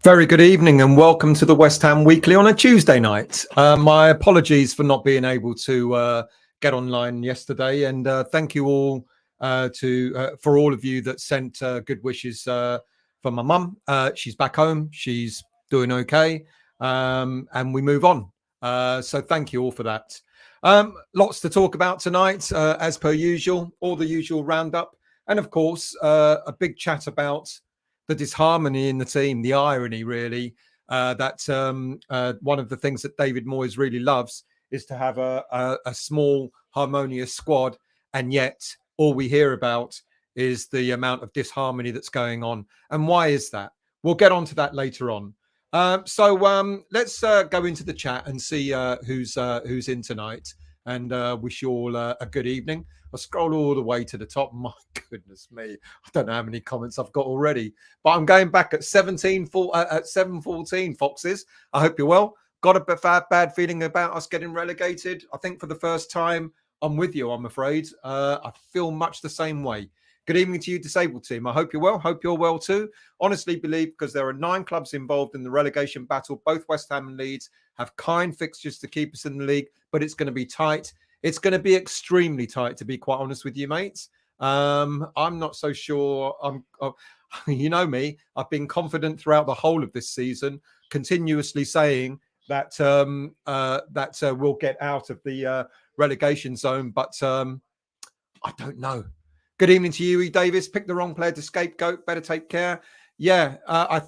Very good evening and welcome to the West Ham Weekly on a Tuesday night. My apologies for not being able to get online yesterday, and thank you all for all of you that sent good wishes for my mum. She's back home, she's doing okay, and we move on. So thank you all for that. Lots to talk about tonight, as per usual, all the usual roundup, and of course a big chat about the disharmony in the team, the irony, really, that one of the things that David Moyes really loves is to have a small, harmonious squad, and yet all we hear about is the amount of disharmony that's going on. And why is that? We'll get on to that later on. So let's go into the chat and see who's in tonight, and wish you all a good evening. I'll scroll all the way to the top. My goodness me, I don't know how many comments I've got already, but I'm going back at 7:14. Foxes, I hope you're well. Got a bad feeling about us getting relegated. I think for the first time, I'm with you. I'm afraid I feel much the same way. Good evening to you, disabled team. I hope you're well. Hope you're well too. Honestly believe, because there are 9 clubs involved in the relegation battle. Both West Ham and Leeds have kind fixtures to keep us in the league, but it's going to be tight. It's going to be extremely tight, to be quite honest with you, mates. I'm not so sure. You know me. I've been confident throughout the whole of this season, continuously saying that we'll get out of the relegation zone, but I don't know. Good evening to you, E. Davis. Pick the wrong player to scapegoat. Better take care. Yeah, I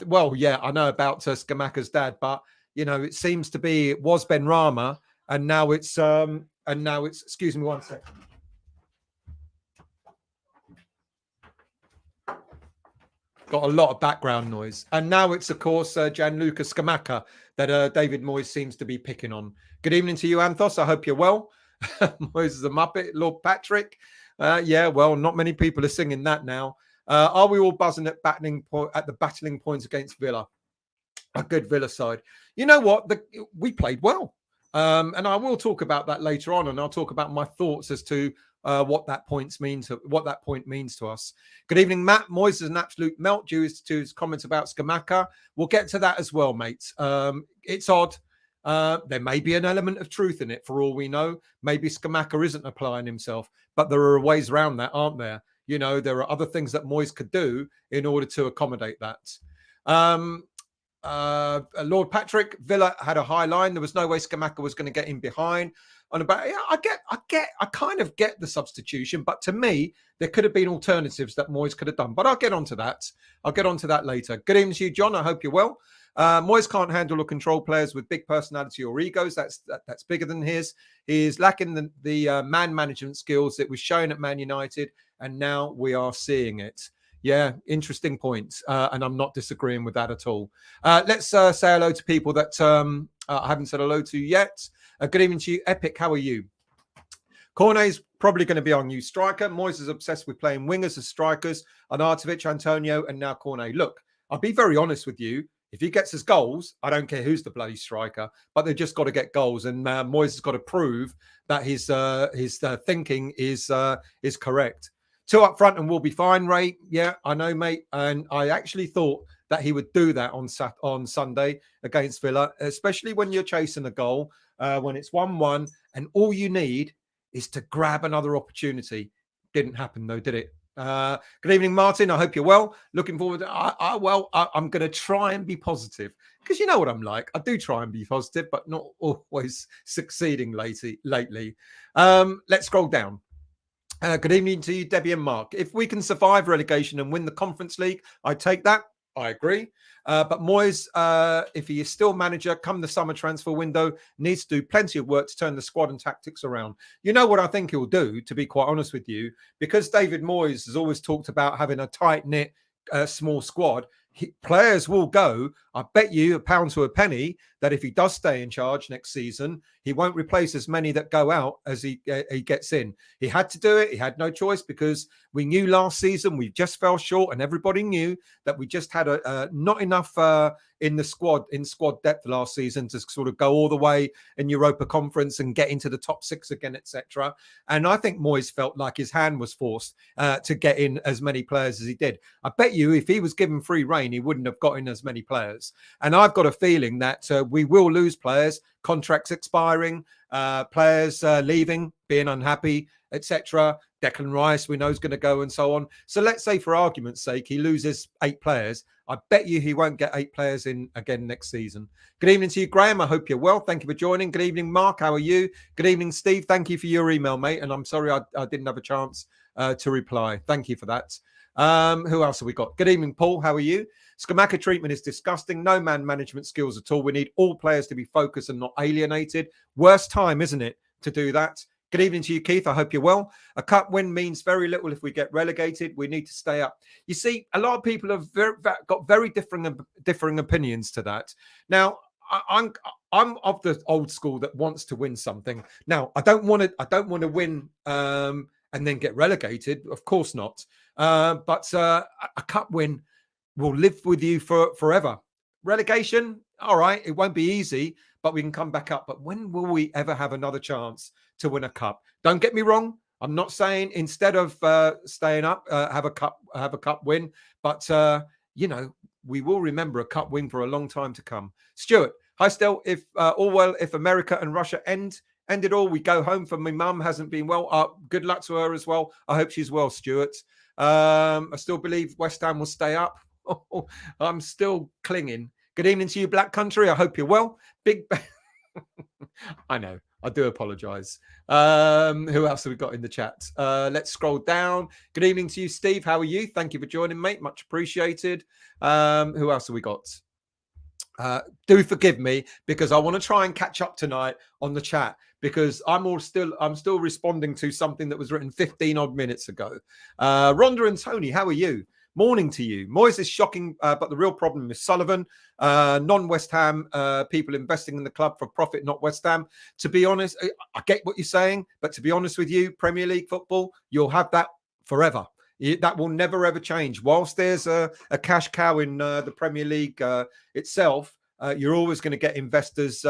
know about Scamacca's dad, but you know, it seems to be it was Ben Rama, and now it's excuse me one second. Got a lot of background noise, and now it's of course Gianluca Scamacca that David Moyes seems to be picking on. Good evening to you, Anthos. I hope you're well. Moyes is a muppet. Lord Patrick. Yeah, well, not many people are singing that now. Are we all buzzing at the battling points against Villa? A good Villa side. You know what? We played well. And I will talk about that later on, and I'll talk about my thoughts as to what that point means to us. Good evening, Matt. Moyes is an absolute melt due to his comments about Scamacca. We'll get to that as well, mates. It's odd. There may be an element of truth in it for all we know. Maybe Scamacca isn't applying himself, but there are ways around that, aren't there? You know, there are other things that Moyes could do in order to accommodate that. Lord Patrick, Villa had a high line. There was no way Scamacca was going to get in behind. And about, yeah, I kind of get the substitution, but to me, there could have been alternatives that Moyes could have done. But I'll get onto that. I'll get onto that later. Good evening to you, John. I hope you're well. Moyes can't handle or control players with big personality or egos. That's bigger than his. He is lacking the man management skills that was shown at Man United, and now we are seeing it. Yeah, interesting point, and I'm not disagreeing with that at all. Let's say hello to people that I haven't said hello to yet. Good evening to you, Epic. How are you? Cornet's probably going to be our new striker. Moyes is obsessed with playing wingers as strikers. Arnautovic, Antonio, and now Cornet. Look, I'll be very honest with you. If he gets us goals, I don't care who's the bloody striker, but they've just got to get goals. And Moyes has got to prove that his thinking is correct. 2 up front and we'll be fine, Ray. Yeah, I know, mate. And I actually thought that he would do that on Sunday against Villa, especially when you're chasing a goal, when it's 1-1, and all you need is to grab another opportunity. Didn't happen though, did it? Good evening, Martin. I hope you're well. Looking forward to I'm going to try and be positive, because you know what I'm like. I do try and be positive, but not always succeeding lately. Let's scroll down. Good evening to you, Debbie and Mark. If we can survive relegation and win the Conference League, I take that. I agree. But Moyes, if he is still manager come the summer transfer window, needs to do plenty of work to turn the squad and tactics around. You know what I think he'll do, to be quite honest with you, because David Moyes has always talked about having a tight-knit, small squad. Players will go. I bet you £1 to a penny that if he does stay in charge next season, he won't replace as many that go out as he gets in. He had to do it. He had no choice because we knew last season we just fell short, and everybody knew that we just had not enough in squad depth last season to sort of go all the way in Europa Conference and get into the top 6 again, etc. And I think Moyes felt like his hand was forced to get in as many players as he did. I bet you if he was given free rein, he wouldn't have got in as many players. And I've got a feeling that we will lose players, contracts expiring, players leaving, being unhappy, etc. Declan Rice, we know, is going to go and so on. So let's say, for argument's sake, he loses 8 players. I bet you he won't get 8 players in again next season. Good evening to you, Graham. I hope you're well. Thank you for joining. Good evening, Mark. How are you? Good evening, Steve. Thank you for your email, mate. And I'm sorry I didn't have a chance to reply. Thank you for that. Who else have we got? Good evening, Paul. How are you? Scamacca treatment is disgusting. No man management skills at all. We need all players to be focused and not alienated. Worst time, isn't it, to do that? Good evening to you, Keith. I hope you're well. A cup win means very little if we get relegated. We need to stay up. You see, a lot of people have got very differing opinions to that. Now, I'm of the old school that wants to win something. Now, I don't want to win and then get relegated. Of course not. But a cup win will live with you forever. Relegation, all right, it won't be easy, but we can come back up. But when will we ever have another chance to win a cup? Don't get me wrong. I'm not saying instead of staying up, have a cup win. But we will remember a cup win for a long time to come. Stuart, hi, Stel. If if America and Russia end it all, we go home. For my mum hasn't been well. Good luck to her as well. I hope she's well, Stuart. I still believe West Ham will stay up. I'm still clinging. Good evening to you, Black Country. I hope you're well. I know. I do apologise. Who else have we got in the chat? Let's scroll down. Good evening to you, Steve. How are you? Thank you for joining, mate. Much appreciated. Who else have we got? Do forgive me because I want to try and catch up tonight on the chat because I'm still responding to something that was written 15 odd minutes ago. Rhonda and Tony, how are you? Morning to you. Moyes is shocking, but the real problem is Sullivan. Non-West Ham people investing in the club for profit, not West Ham. To be honest, I get what you're saying, but to be honest with you, Premier League football, you'll have that forever. That will never, ever change. Whilst there's a cash cow in the Premier League itself, you're always going to get investors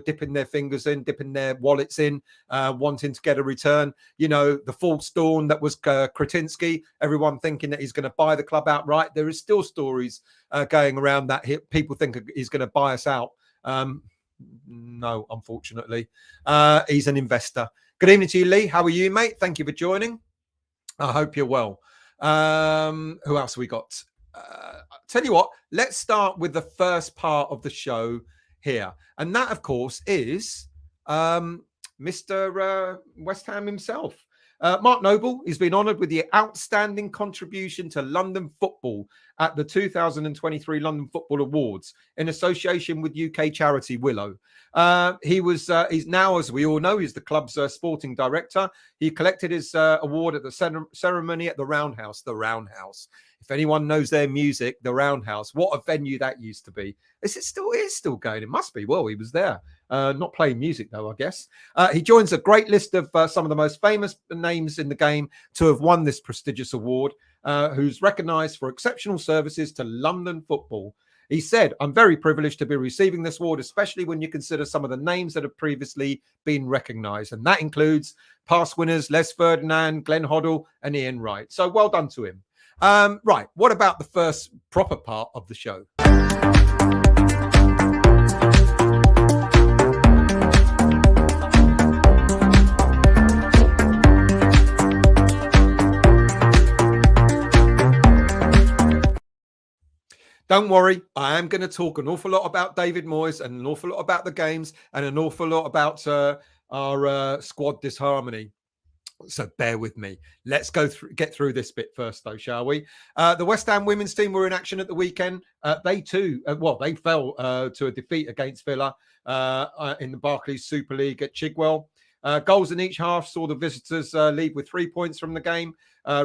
dipping their fingers in, dipping their wallets in, wanting to get a return. The false dawn that was Kretinsky, everyone thinking that he's going to buy the club outright. There is still stories going around that people think he's going to buy us out. No, unfortunately. He's an investor. Good evening to you, Lee. How are you, mate? Thank you for joining. I hope you're well. Who else have we got? Tell you what, let's start with the first part of the show here. And that, of course, is Mr. West Ham himself. Mark Noble, he's been honoured with the outstanding contribution to London football at the 2023 London Football Awards in association with UK charity Willow. He's now, as we all know, he's the club's sporting director. He collected his award at the ceremony at the Roundhouse. The Roundhouse. If anyone knows their music, the Roundhouse, what a venue that used to be. Is it still going? It must be. Well, he was there. Not playing music, though, I guess. He joins a great list of some of the most famous names in the game to have won this prestigious award, who's recognised for exceptional services to London football. He said, I'm very privileged to be receiving this award, especially when you consider some of the names that have previously been recognised. And that includes past winners, Les Ferdinand, Glenn Hoddle and Ian Wright. So well done to him. Right, what about the first proper part of the show? Don't worry, I am going to talk an awful lot about David Moyes and an awful lot about the games and an awful lot about our squad disharmony. So bear with me. Let's get through this bit first, though, shall we? The West Ham women's team were in action at the weekend. They too, they fell to a defeat against Villa in the Barclays Super League at Chigwell. Goals in each half saw the visitors leave with 3 points from the game.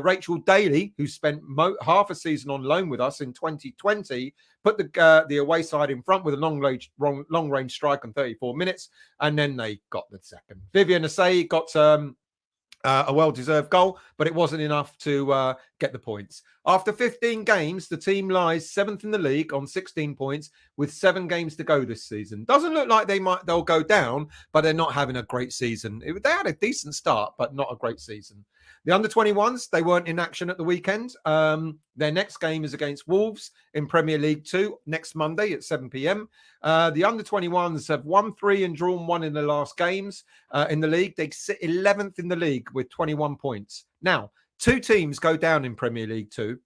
Rachel Daly, who spent half a season on loan with us in 2020, put the away side in front with a long range strike on 34 minutes, and then they got the second. Vivian Asai got a well-deserved goal, but it wasn't enough to get the points. After 15 games, the team lies 7th in the league on 16 points with 7 games to go this season. Doesn't look like they'll go down, but they're not having a great season. They had a decent start, but not a great season. The under-21s, they weren't in action at the weekend. Their next game is against Wolves in Premier League 2 next Monday at 7 p.m. The under-21s have won 3 and drawn 1 in the last games in the league. They sit 11th in the league with 21 points. Now, 2 teams go down in Premier League 2,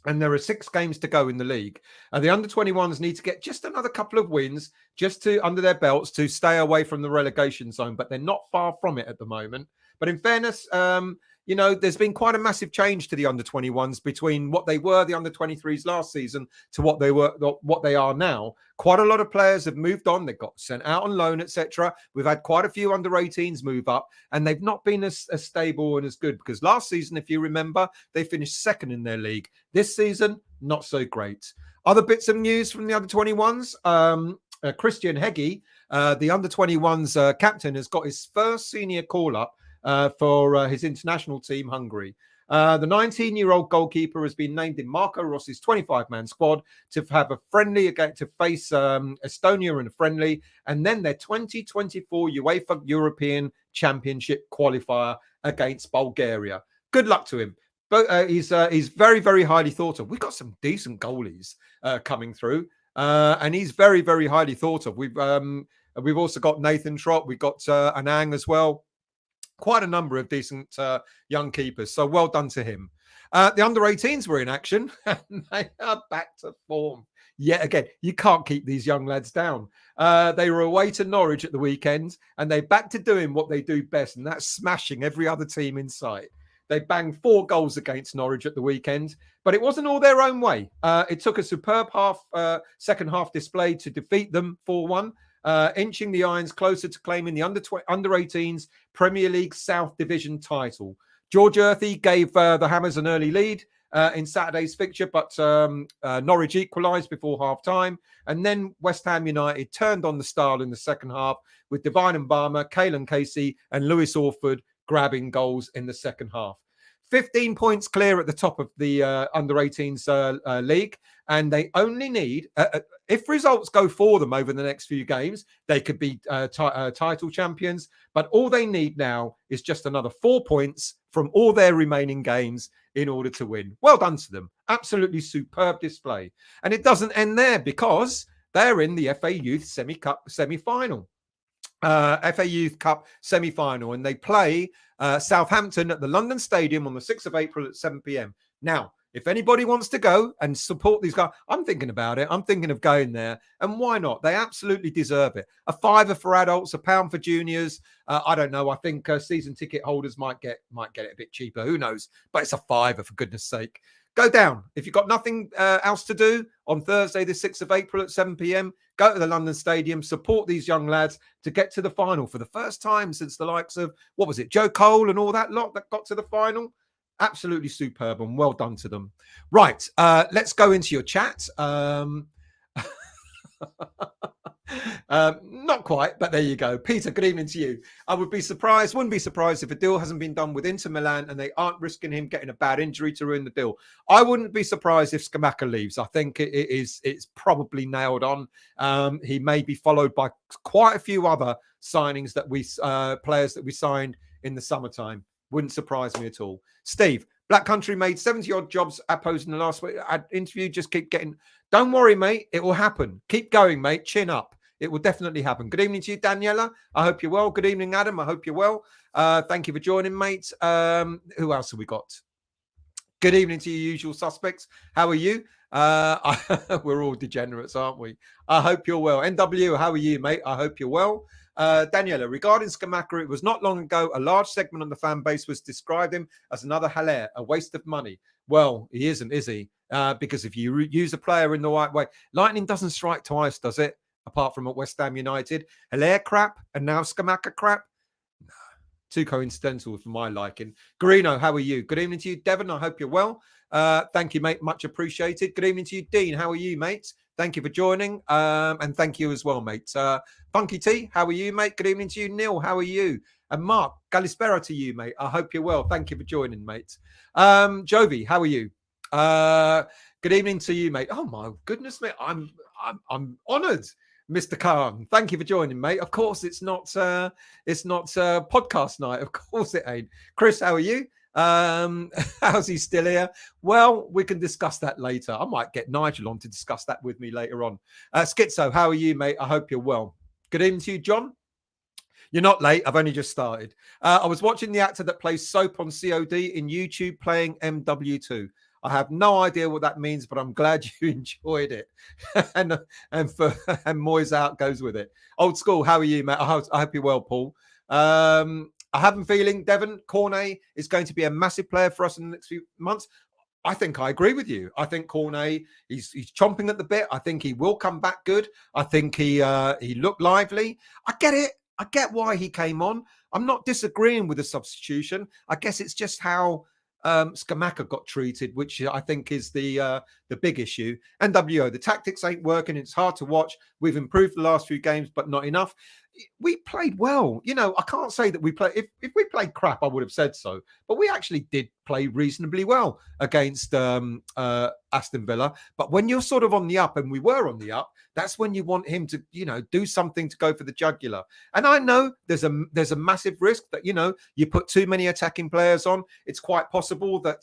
and there are 6 games to go in the league. The under-21s need to get just another couple of wins just to under their belts to stay away from the relegation zone, but they're not far from it at the moment. But in fairness, there's been quite a massive change to the under-21s between what they were, the under-23s last season, to what they are now. Quite a lot of players have moved on. They've got sent out on loan, etc. We've had quite a few under-18s move up, and they've not been as stable and as good, because last season, if you remember, they finished second in their league. This season, not so great. Other bits of news from the under-21s. Christian Heggie, the under-21s captain, has got his first senior call-up for his international team, Hungary. The 19-year-old goalkeeper has been named in Marco Rossi's 25-man squad to have a friendly to face Estonia in a friendly, and then their 2024 UEFA European Championship qualifier against Bulgaria. Good luck to him. But he's very, very highly thought of. We've got some decent goalies coming through, and he's very, very highly thought of. We've also got Nathan Trott. We've got Anang as well. Quite a number of decent young keepers. So well done to him. The under-18s were in action, and they are back to form. Yet again, you can't keep these young lads down. They were away to Norwich at the weekend, and they're back to doing what they do best, and that's smashing every other team in sight. They banged 4 goals against Norwich at the weekend, but it wasn't all their own way. It took a superb second half display to defeat them 4-1. Inching the Irons closer to claiming the under-18s Premier League South Division title. George Earthy gave the Hammers an early lead in Saturday's fixture, but Norwich equalised before half-time. And then West Ham United turned on the style in the second half with Divine Mbama, Caelan Casey and Lewis Orford grabbing goals in the second half. 15 points clear at the top of the under-18s league, and they only need, if results go for them over the next few games, they could be title champions, but all they need now is just another 4 points from all their remaining games in order to win. Well done to them. Absolutely superb display. And it doesn't end there, because they're in the FA Youth semi-final. FA Youth Cup semi-final, and they play Southampton at the London Stadium on the 6th of April at 7 p.m. Now, if anybody wants to go and support these guys, I'm thinking about it. I'm thinking of going there, and why not? They absolutely deserve it. A £5 for adults, £1 for juniors. I don't know. I think season ticket holders might get it a bit cheaper. Who knows? But it's a £5 for goodness sake. Go down. If you've got nothing else to do on Thursday, the 6th of April at 7 p.m, go to the London Stadium, support these young lads to get to the final for the first time since the likes of, what was it, Joe Cole and all that lot that got to the final. Absolutely superb, and well done to them. Right, let's go into your chat. Not quite, but there you go. Peter, good evening to you. Wouldn't be surprised if a deal hasn't been done with Inter Milan and they aren't risking him getting a bad injury to ruin the deal. I wouldn't be surprised if Scamacca leaves. I think it's probably nailed on. He may be followed by quite a few other signings that players that we signed in the summertime. Wouldn't surprise me at all. Steve, Black Country made 70-odd jobs opposed in the last interview. Just keep getting... Don't worry, mate. It will happen. Keep going, mate. Chin up. It will definitely happen. Good evening to you, Daniela. I hope you're well. Good evening, Adam. I hope you're well. Thank you for joining, mate. Who else have we got? Good evening to your usual suspects. How are you? We're all degenerates, aren't we? I hope you're well. NW, how are you, mate? I hope you're well. Daniela, regarding Scamacca, it was not long ago a large segment on the fan base was described him as another Haller, a waste of money. Well, he isn't, is he? Because if you use a player in the right way, lightning doesn't strike twice, does it? Apart from at West Ham United. Haller crap and now Scamacca crap? too coincidental for my liking. Garino, how are you? Good evening to you, Devon. I hope you're well. Thank you, mate. Much appreciated. Good evening to you, Dean. How are you, mate? Thank you for joining. And thank you as well, mate. Funky T, how are you, mate? Good evening to you, Neil. How are you? And Mark, Galispera to you, mate. I hope you're well. Thank you for joining, mate. Jovi, how are you? Good evening to you, mate. Oh my goodness, mate. I'm honoured, Mr. Khan. Thank you for joining, mate. Of course, it's not podcast night. Of course, it ain't. Chris, how are you? How's he still here? Well, we can discuss that later. I might get Nigel on to discuss that with me later on. Schizo, how are you, mate? I hope you're well. Good evening to you, John. You're not late. I've only just started. I was watching the actor that plays Soap on COD in YouTube playing MW2. I have no idea what that means, but I'm glad you enjoyed it. and Moyes out goes with it. Old school, how are you, mate? I hope you're well, Paul. I have a feeling, Devon, Cornet is going to be a massive player for us in the next few months. I think I agree with you. I think Cornet, he's chomping at the bit. I think he will come back good. I think he looked lively. I get it. I get why he came on. I'm not disagreeing with the substitution. I guess it's just how Scamacca got treated, which I think is the big issue. NWO, the tactics ain't working. It's hard to watch. We've improved the last few games, but not enough. We played well. You know, I can't say that we played. If we played crap, I would have said so. But we actually did play reasonably well against Aston Villa. But when you're sort of on the up, and we were on the up, that's when you want him to, you know, do something to go for the jugular. And I know there's a massive risk that, you know, you put too many attacking players on. It's quite possible that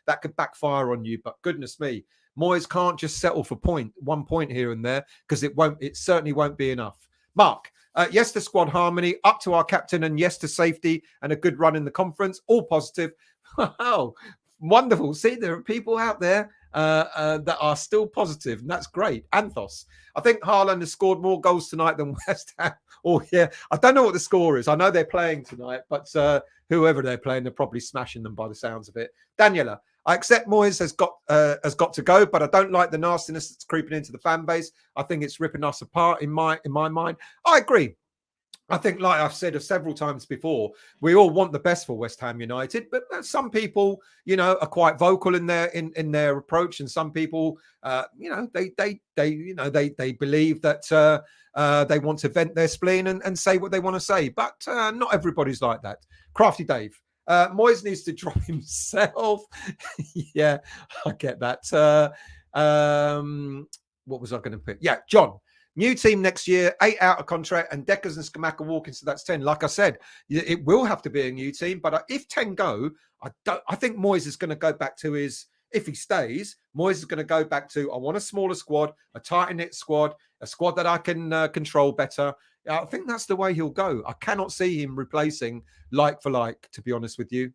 that could backfire on you. But goodness me, Moyes can't just settle for 1 point here and there, because it certainly won't be enough. Mark. Yes to squad harmony, up to our captain, and yes to safety and a good run in the conference. All positive. Wow, wonderful. See, there are people out there that are still positive, and that's great. Anthos, I think Haaland has scored more goals tonight than West Ham. Oh, yeah. I don't know what the score is. I know they're playing tonight, but whoever they're playing, they're probably smashing them by the sounds of it. Daniela, I accept Moyes has got to go, but I don't like the nastiness that's creeping into the fan base. I think it's ripping us apart in my mind. I agree. I think, like I've said several times before, we all want the best for West Ham United, but some people, you know, are quite vocal in their approach, and some people, you know, they believe that they want to vent their spleen and say what they want to say, but not everybody's like that. Crafty Dave. Moyes needs to drop himself. Yeah, I get that. What was I going to pick? Yeah, John. New team next year, 8 out of contract, and Deckers and Scamacca walking, so that's 10. Like I said, it will have to be a new team, but if 10 go, I think Moyes is going to go back to his, if he stays, Moyes is going to go back to, I want a smaller squad, a tight-knit squad, a squad that I can control better. I think that's the way he'll go. I cannot see him replacing like for like, to be honest with you.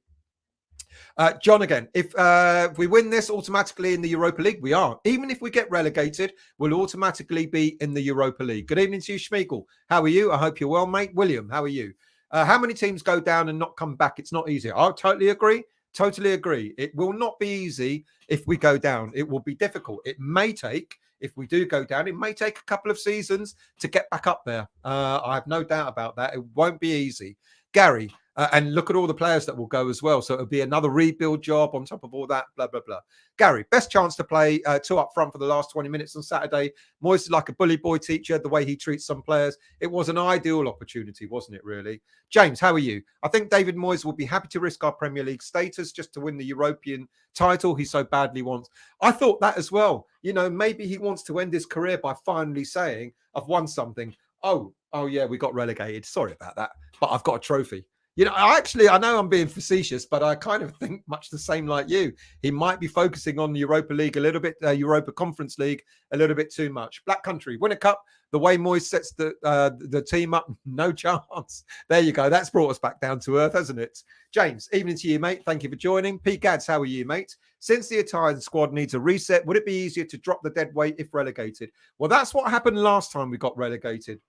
John again, if we win this automatically in the Europa League, we are. Even if we get relegated, we'll automatically be in the Europa League. Good evening to you, Schmeigel. How are you? I hope you're well, mate. William, how are you? How many teams go down and not come back? It's not easy. I totally agree. Totally agree. It will not be easy if we go down. It will be difficult. It may take, if we do go down, it may take a couple of seasons to get back up there. I have no doubt about that. It won't be easy. Gary, and look at all the players that will go as well. So it'll be another rebuild job on top of all that, blah, blah, blah. Gary, best chance to play 2 up front for the last 20 minutes on Saturday. Moyes is like a bully boy teacher, the way he treats some players. It was an ideal opportunity, wasn't it, really? James, how are you? I think David Moyes will be happy to risk our Premier League status just to win the European title he so badly wants. I thought that as well. You know, maybe he wants to end his career by finally saying, I've won something. Oh yeah, we got relegated. Sorry about that. But I've got a trophy. You know, I know I'm being facetious, but I kind of think much the same like you. He might be focusing on the Europa League a little bit, Europa Conference League a little bit too much. Black Country, win a cup. The way Moyes sets the team up, no chance. There you go. That's brought us back down to earth, hasn't it? James, evening to you, mate. Thank you for joining. Pete Gads, how are you, mate? Since the Italian squad needs a reset, would it be easier to drop the dead weight if relegated? Well, that's what happened last time we got relegated.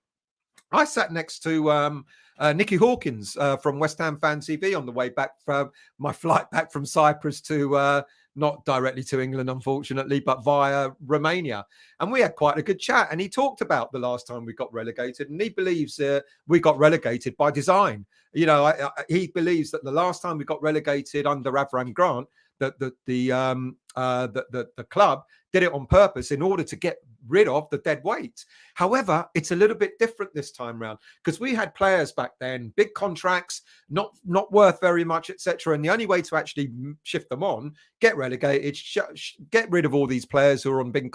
I sat next to Nicky Hawkins from West Ham Fan TV on the way back from my flight back from Cyprus to not directly to England, unfortunately, but via Romania. And we had quite a good chat. And he talked about the last time we got relegated, and he believes we got relegated by design. You know, he believes that the last time we got relegated under Avram Grant, that the club did it on purpose in order to get rid of the dead weight. However, it's a little bit different this time round because we had players back then, big contracts, not worth very much, etc. And the only way to actually shift them on, get relegated, get rid of all these players who are on big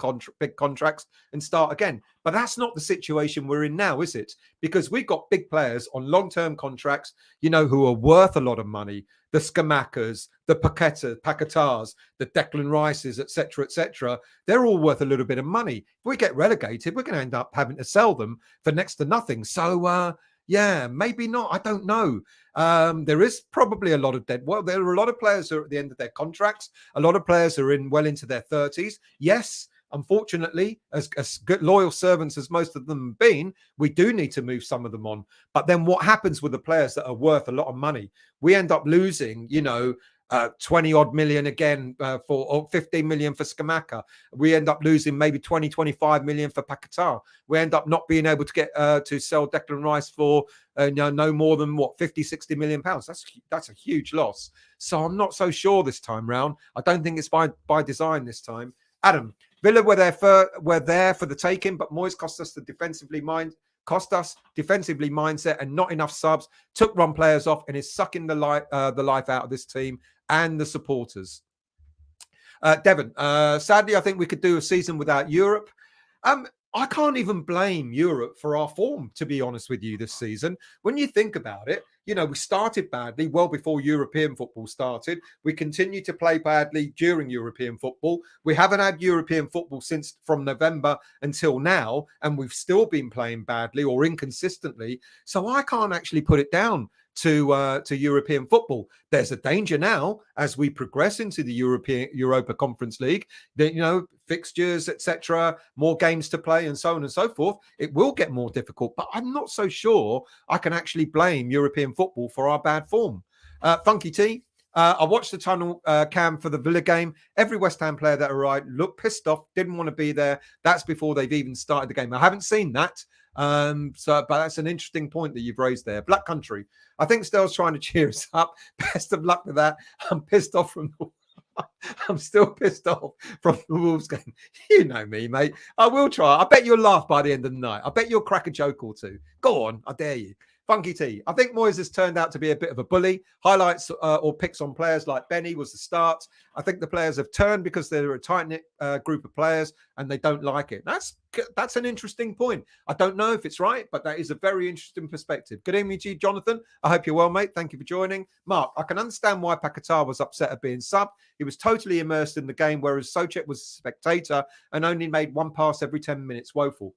contracts and start again. But that's not the situation we're in now, is it? Because we've got big players on long-term contracts, you know, who are worth a lot of money. The Scamaccas, the Paquetas, the Declan Rices, etc., etc. They're all worth a little bit of money. If we get relegated, we're going to end up having to sell them for next to nothing. So, yeah, maybe not. I don't know. There is probably a lot of dead. Well, there are a lot of players who are at the end of their contracts. A lot of players are well into their 30s. Yes. Unfortunately, as good loyal servants as most of them have been, we do need to move some of them on. But then what happens with the players that are worth a lot of money? We end up losing, 20 odd million again or 15 million for Scamacca. We end up losing maybe 20, 25 million for Paqueta. We end up not being able to get to sell Declan Rice for no more than 50, 60 million pounds. That's a huge loss. So I'm not so sure this time round. I don't think it's by design this time. Adam, Villa were there for the taking, but Moyes cost us defensively mindset and not enough subs. Took run players off and is sucking the life out of this team and the supporters. Devon, sadly, I think we could do a season without Europe. I can't even blame Europe for our form, to be honest with you, this season. When you think about it, we started badly well before European football started. We continue to play badly during European football. We haven't had European football from November until now, and we've still been playing badly or inconsistently. So I can't actually put it down to European football. There's a danger now as we progress into the Europa Conference League that, fixtures, etc., more games to play and so on and so forth. It will get more difficult, but I'm not so sure I can actually blame European football for our bad form. Funky T, I watched the tunnel cam for the Villa game. Every West Ham player that arrived looked pissed off, didn't want to be there. That's before they've even started the game. I haven't seen that. But that's an interesting point that you've raised there. Black Country. I think Stell's trying to cheer us up. Best of luck with that. I'm still pissed off from the Wolves game. You know me, mate. I will try. I bet you'll laugh by the end of the night. I bet you'll crack a joke or two. Go on. I dare you. Funky T. I think Moyes has turned out to be a bit of a bully. Highlights or picks on players like Benny was the start. I think the players have turned because they're a tight-knit group of players and they don't like it. That's an interesting point. I don't know if it's right, but that is a very interesting perspective. Good evening to you, Jonathan. I hope you're well, mate. Thank you for joining. Mark, I can understand why Paqueta was upset at being subbed. He was totally immersed in the game, whereas Souček was a spectator and only made one pass every 10 minutes. Woeful.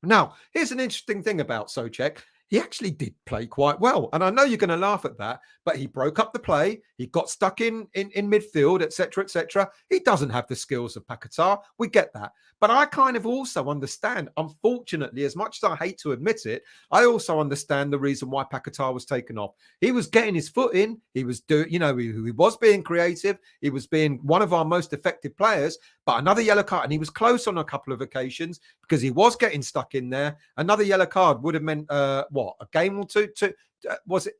Now, here's an interesting thing about Souček. He actually did play quite well. And I know you're going to laugh at that, but he broke up the play. He got stuck in midfield, etc., etc. He doesn't have the skills of Paqueta. We get that. But I kind of also understand, unfortunately, as much as I hate to admit it, I also understand the reason why Paqueta was taken off. He was getting his foot in. He was he was being creative. He was being one of our most effective players. But another yellow card, and he was close on a couple of occasions because he was getting stuck in there. Another yellow card would have meant a game or two? It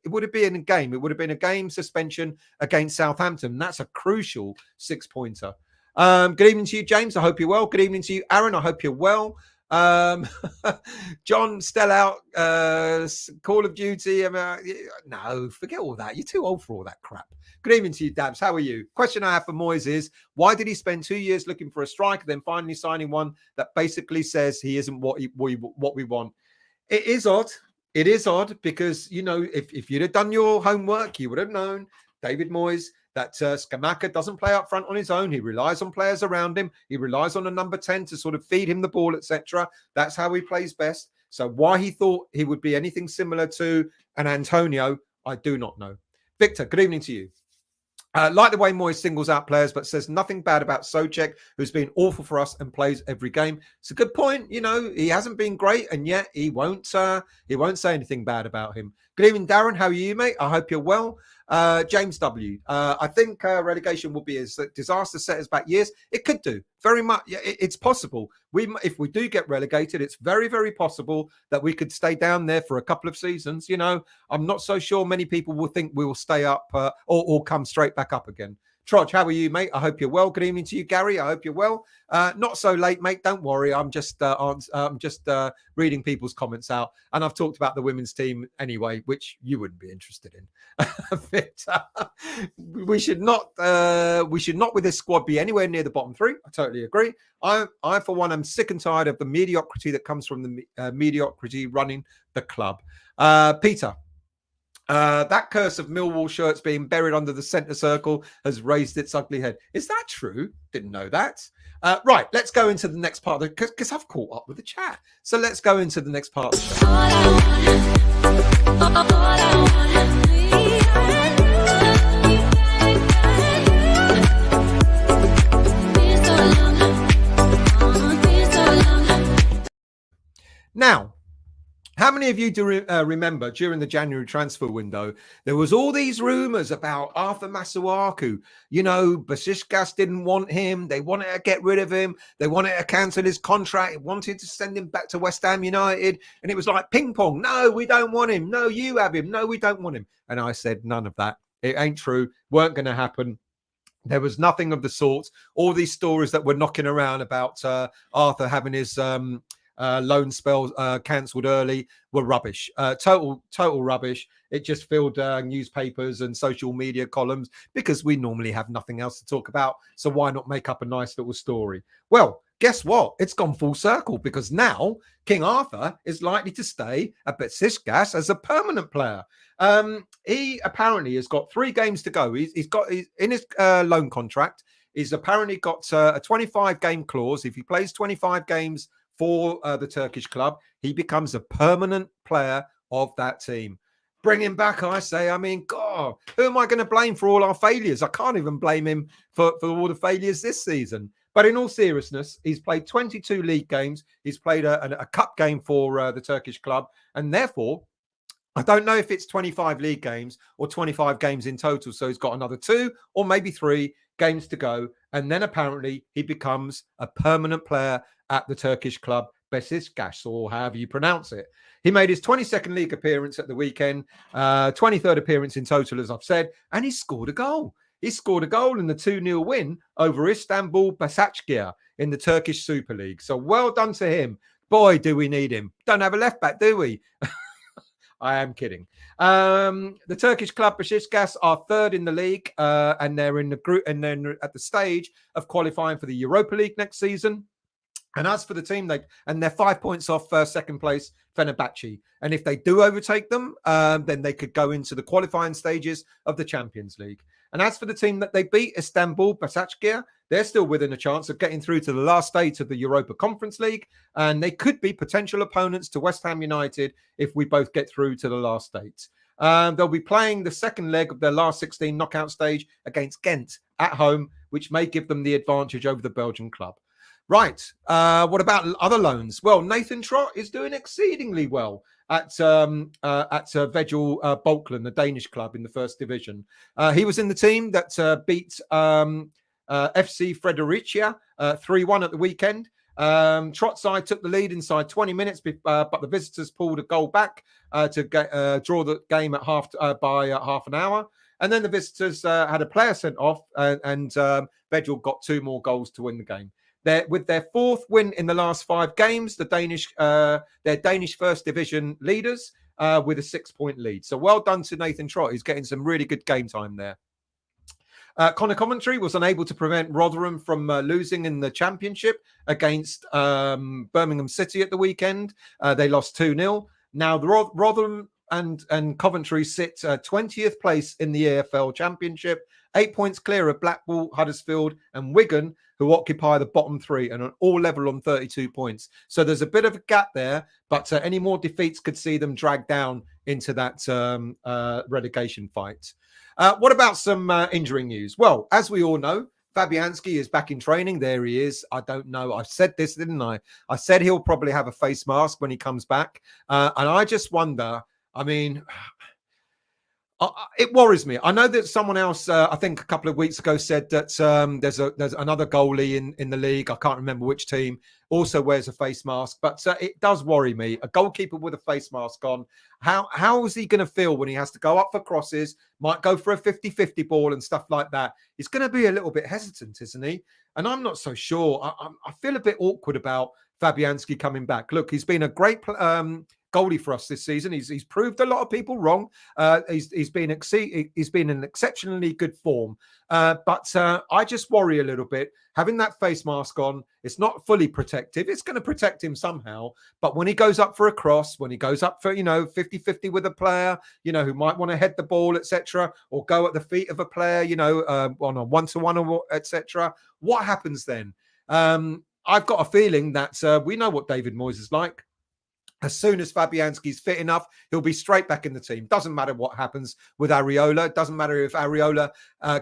would have been a game. It would have been a game suspension against Southampton. That's a crucial 6-pointer. Good evening to you, James. I hope you're well. Good evening to you, Aaron. I hope you're well. John, still out. Call of Duty. No, forget all that. You're too old for all that crap. Good evening to you, Dabs. How are you? Question I have for Moyes is, why did he spend 2 years looking for a striker, then finally signing one that basically says he isn't what we want? It is odd. It is odd because, if you'd have done your homework, you would have known, David Moyes, that Scamacca doesn't play up front on his own. He relies on players around him. He relies on a number 10 to sort of feed him the ball, etc. That's how he plays best. So why he thought he would be anything similar to an Antonio, I do not know. Victor, good evening to you. Like the way Moyes singles out players, but says nothing bad about Souček, who's been awful for us and plays every game. It's a good point. He hasn't been great, and yet he won't say anything bad about him. Good evening, Darren. How are you, mate? I hope you're well. James W. I think relegation will be a disaster, set us back years. It could do very much. It's possible. If we do get relegated, it's very, very possible that we could stay down there for a couple of seasons. You know, I'm not so sure many people will think we will stay up or come straight back up again. Troj, how are you, mate? I hope you're well. Good evening to you, Gary. I hope you're well. Not so late, mate. Don't worry. I'm just reading people's comments out, and I've talked about the women's team anyway, which you wouldn't be interested in. But, we should not with this squad be anywhere near the bottom three. I totally agree. I for one am sick and tired of the mediocrity that comes from the mediocrity running the club. Peter. That curse of Millwall shirts being buried under the centre circle has raised its ugly head. Is that true? Didn't know that. Right, let's go into the next part because I've caught up with the chat. So let's go into the next part of the show. Now, how many of you do remember during the January transfer window, there was all these rumours about Arthur Masuaku? You know, Besiktas didn't want him. They wanted to get rid of him. They wanted to cancel his contract, wanted to send him back to West Ham United. And it was like ping pong. No, we don't want him. No, you have him. No, we don't want him. And I said, none of that. It ain't true. Weren't going to happen. There was nothing of the sort. All these stories that were knocking around about Arthur having his... loan spell cancelled early were rubbish. Total rubbish. It just filled newspapers and social media columns because we normally have nothing else to talk about. So why not make up a nice little story? Well, guess what? It's gone full circle because now King Arthur is likely to stay at Besiktas as a permanent player. He apparently has got 3 games to go. He's in his loan contract. He's apparently got a 25-game clause. If he plays 25 games for the Turkish club, he becomes a permanent player of that team. Bring him back, I say. I mean, God, who am I going to blame for all our failures? I can't even blame him for all the failures this season. But in all seriousness, he's played 22 league games. He's played a cup game for the Turkish club. And therefore, I don't know if it's 25 league games or 25 games in total. So he's got another 2 or maybe 3 games to go. And then apparently he becomes a permanent player at the Turkish club Besiktas, or however you pronounce it. He made his 22nd league appearance at the weekend, 23rd appearance in total, as I've said, and he scored a goal. He scored a goal in the 2-0 win over Istanbul Başakşehir in the Turkish Super League. So well done to him. Boy, do we need him. Don't have a left back, do we? I am kidding. The Turkish club Besiktas are 3rd in the league, and they're in the group, and then at the stage of qualifying for the Europa League next season. And as for the team, they're 5 points off second place Fenerbahce. And if they do overtake them, then they could go into the qualifying stages of the Champions League. And as for the team that they beat, Istanbul Başakşehir, they're still within a chance of getting through to the last stage of the Europa Conference League. And they could be potential opponents to West Ham United if we both get through to the last stage. They'll be playing the second leg of their last 16 knockout stage against Ghent at home, which may give them the advantage over the Belgian club. Right. What about other loans? Well, Nathan Trott is doing exceedingly well at Vejle Balkland, the Danish club in the first division. He was in the team that beat FC Fredericia 3-1 at the weekend. Trott's side took the lead inside 20 minutes, but the visitors pulled a goal back to draw the game at half an hour. And then the visitors had a player sent off, and Vejle got 2 more goals to win the game. With their 4th win in the last 5 games, their Danish first division leaders with a 6-point lead. So well done to Nathan Trott. He's getting some really good game time there. Connor Coventry was unable to prevent Rotherham from losing in the championship against Birmingham City at the weekend. They lost 2-0. Now, the Rotherham and Coventry sit 20th place in the EFL Championship, 8 points clear of Blackpool, Huddersfield and Wigan, who occupy the bottom 3 and are all level on 32 points. So there's a bit of a gap there, but any more defeats could see them dragged down into that relegation fight. What about some injury news? Well, as we all know, Fabianski is back in training. There he is. I don't know. I said this, didn't I? I said he'll probably have a face mask when he comes back. And I just wonder, I mean, It worries me. I know that someone else, I think a couple of weeks ago, said that there's another goalie in the league. I can't remember which team also wears a face mask, but it does worry me. A goalkeeper with a face mask on, how is he going to feel when he has to go up for crosses, might go for a 50-50 ball and stuff like that? He's going to be a little bit hesitant, isn't he? And I'm not so sure. I feel a bit awkward about Fabianski coming back. Look, he's been a great goalie for us this season. He's proved a lot of people wrong. He's been in exceptionally good form. But I just worry a little bit. Having that face mask on, it's not fully protective. It's going to protect him somehow. But when he goes up for a cross, when he goes up for, 50-50 with a player, who might want to head the ball, etc., or go at the feet of a player, on a one-to-one, etc., what happens then? I've got a feeling that we know what David Moyes is like. As soon as Fabianski's fit enough, he'll be straight back in the team. Doesn't matter what happens with Areola. It doesn't matter if Areola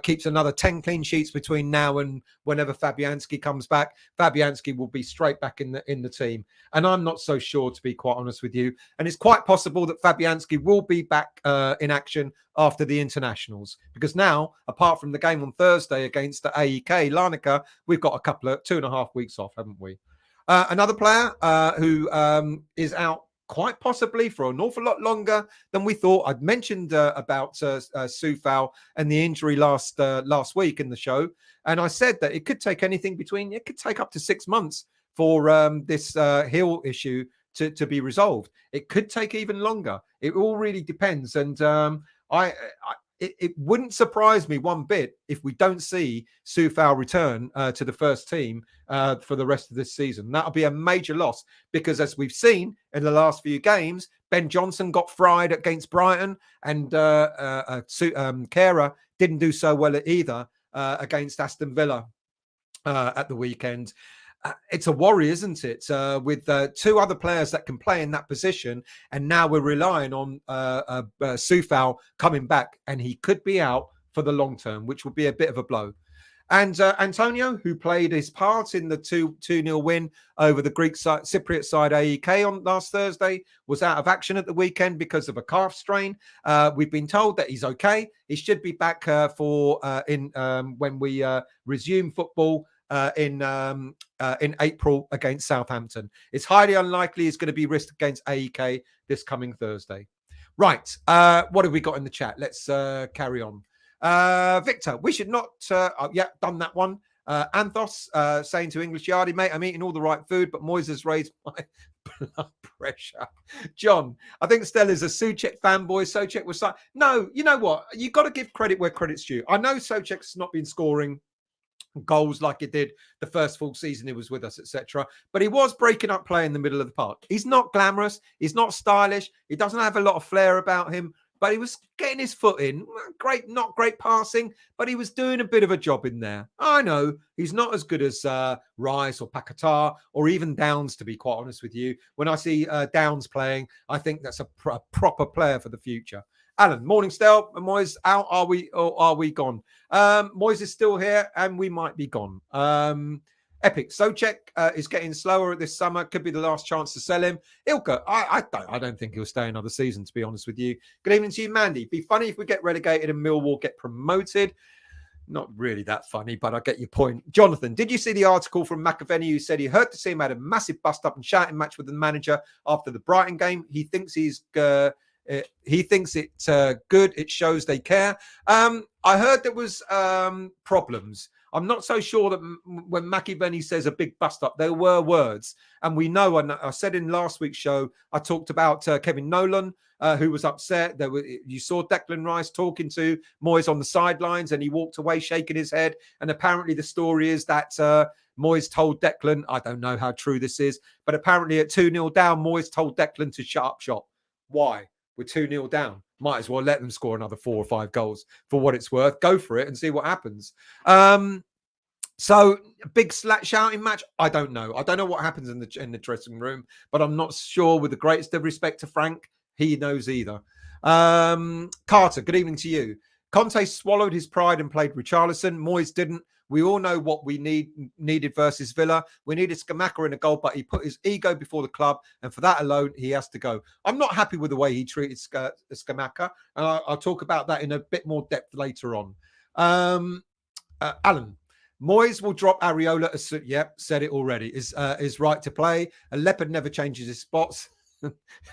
keeps another 10 clean sheets between now and whenever Fabianski comes back. Fabianski will be straight back in the team. And I'm not so sure, to be quite honest with you. And it's quite possible that Fabianski will be back in action after the internationals. Because now, apart from the game on Thursday against the AEK, Larnaka, we've got 2.5 weeks off, haven't we? Another player who is out quite possibly for an awful lot longer than we thought. I'd mentioned about Soufal and the injury last week in the show. And I said that it could take it could take up to 6 months for this heel issue to be resolved. It could take even longer. It all really depends. And it wouldn't surprise me one bit if we don't see Soufal return to the first team for the rest of this season. That'll be a major loss because, as we've seen in the last few games, Ben Johnson got fried against Brighton, and Kera didn't do so well either against Aston Villa at the weekend. It's a worry, isn't it? With two other players that can play in that position, and now we're relying on Soufal coming back, and he could be out for the long term, which would be a bit of a blow. And Antonio, who played his part in the 2-0 win over the Greek side, Cypriot side AEK on last Thursday, was out of action at the weekend because of a calf strain. We've been told that he's okay. He should be back when we resume football in April against Southampton. It's highly unlikely he's going to be risked against AEK this coming Thursday. Right. What have we got in the chat? Let's carry on. Victor, we should not... done that one. Anthos saying to English Yardie, mate, I'm eating all the right food, but Moyes has raised my blood pressure. John, I think Stella's a Souček fanboy. Souček was... No, you know what? You've got to give credit where credit's due. I know Souček's not been scoring goals like he did the first full season he was with us, etc. But he was breaking up play in the middle of the park. He's not glamorous. He's not stylish. He doesn't have a lot of flair about him, but he was getting his foot in. Not great passing, but he was doing a bit of a job in there. I know he's not as good as Rice or Paqueta or even Downs, to be quite honest with you. When I see Downs playing, I think that's a proper player for the future. Alan, morning, Stel. Moyes out. Are we gone? Moyes is still here, and we might be gone. Epic. Souček is getting slower this summer. Could be the last chance to sell him. Ilka, I don't think he'll stay another season, to be honest with you. Good evening to you, Mandy. Be funny if we get relegated and Millwall get promoted. Not really that funny, but I get your point. Jonathan, did you see the article from McAvenny who said he heard the team had a massive bust-up and shouting match with the manager after the Brighton game? He thinks it's good. It shows they care. I heard there was problems. I'm not so sure that when McAvenny says a big bust up, there were words. And we know, and I said in last week's show, I talked about Kevin Nolan, who was upset. You saw Declan Rice talking to Moyes on the sidelines, and he walked away shaking his head. And apparently the story is that Moyes told Declan, I don't know how true this is, but apparently at 2-0 down, Moyes told Declan to shut up shop. Why? We're 2-0 down. Might as well let them score another 4 or 5 goals for what it's worth. Go for it and see what happens. So a big shouting match. I don't know. I don't know what happens in the dressing room, but I'm not sure. With the greatest of respect to Frank, he knows either. Carter, good evening to you. Conte swallowed his pride and played Richarlison. Moyes didn't. We all know what we needed versus Villa. We needed Scamacca in a goal, but he put his ego before the club, and for that alone, he has to go. I'm not happy with the way he treated Scamacca, and I'll talk about that in a bit more depth later on. Alan, Moyes will drop Areola. Said it already. Is right to play. A leopard never changes his spots,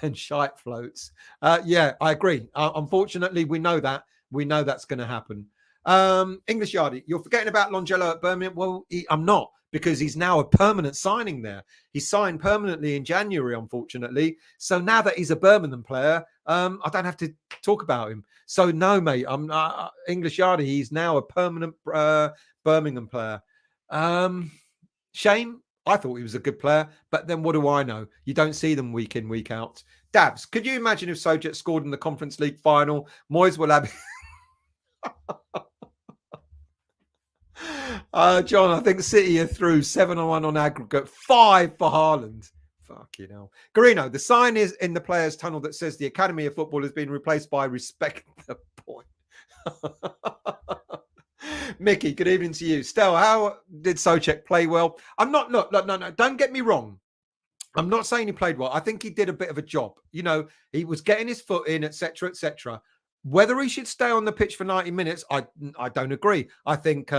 and shite floats. I agree. Unfortunately, we know that. We know that's going to happen. English Yardie, you're forgetting about Longello at Birmingham. Well, I'm not, because he's now a permanent signing there. He signed permanently in January, unfortunately. So now that he's a Birmingham player, I don't have to talk about him. So no, mate, I'm English Yardie. He's now a permanent Birmingham player. Shame. I thought he was a good player, but then what do I know? You don't see them week in, week out. Dabs, could you imagine if Soucek scored in the Conference League final? Moyes will have... John, I think City are through 7-1 on aggregate, 5 for Haaland. Fucking hell. Garino, the sign is in the players' tunnel that says the Academy of Football has been replaced by Respect the Point. Mickey, good evening to you. Stel, how did Soucek play well? I'm not, no, don't get me wrong. I'm not saying he played well. I think he did a bit of a job. You know, he was getting his foot in, etc., etc. Whether he should stay on the pitch for 90 minutes, I don't agree. I think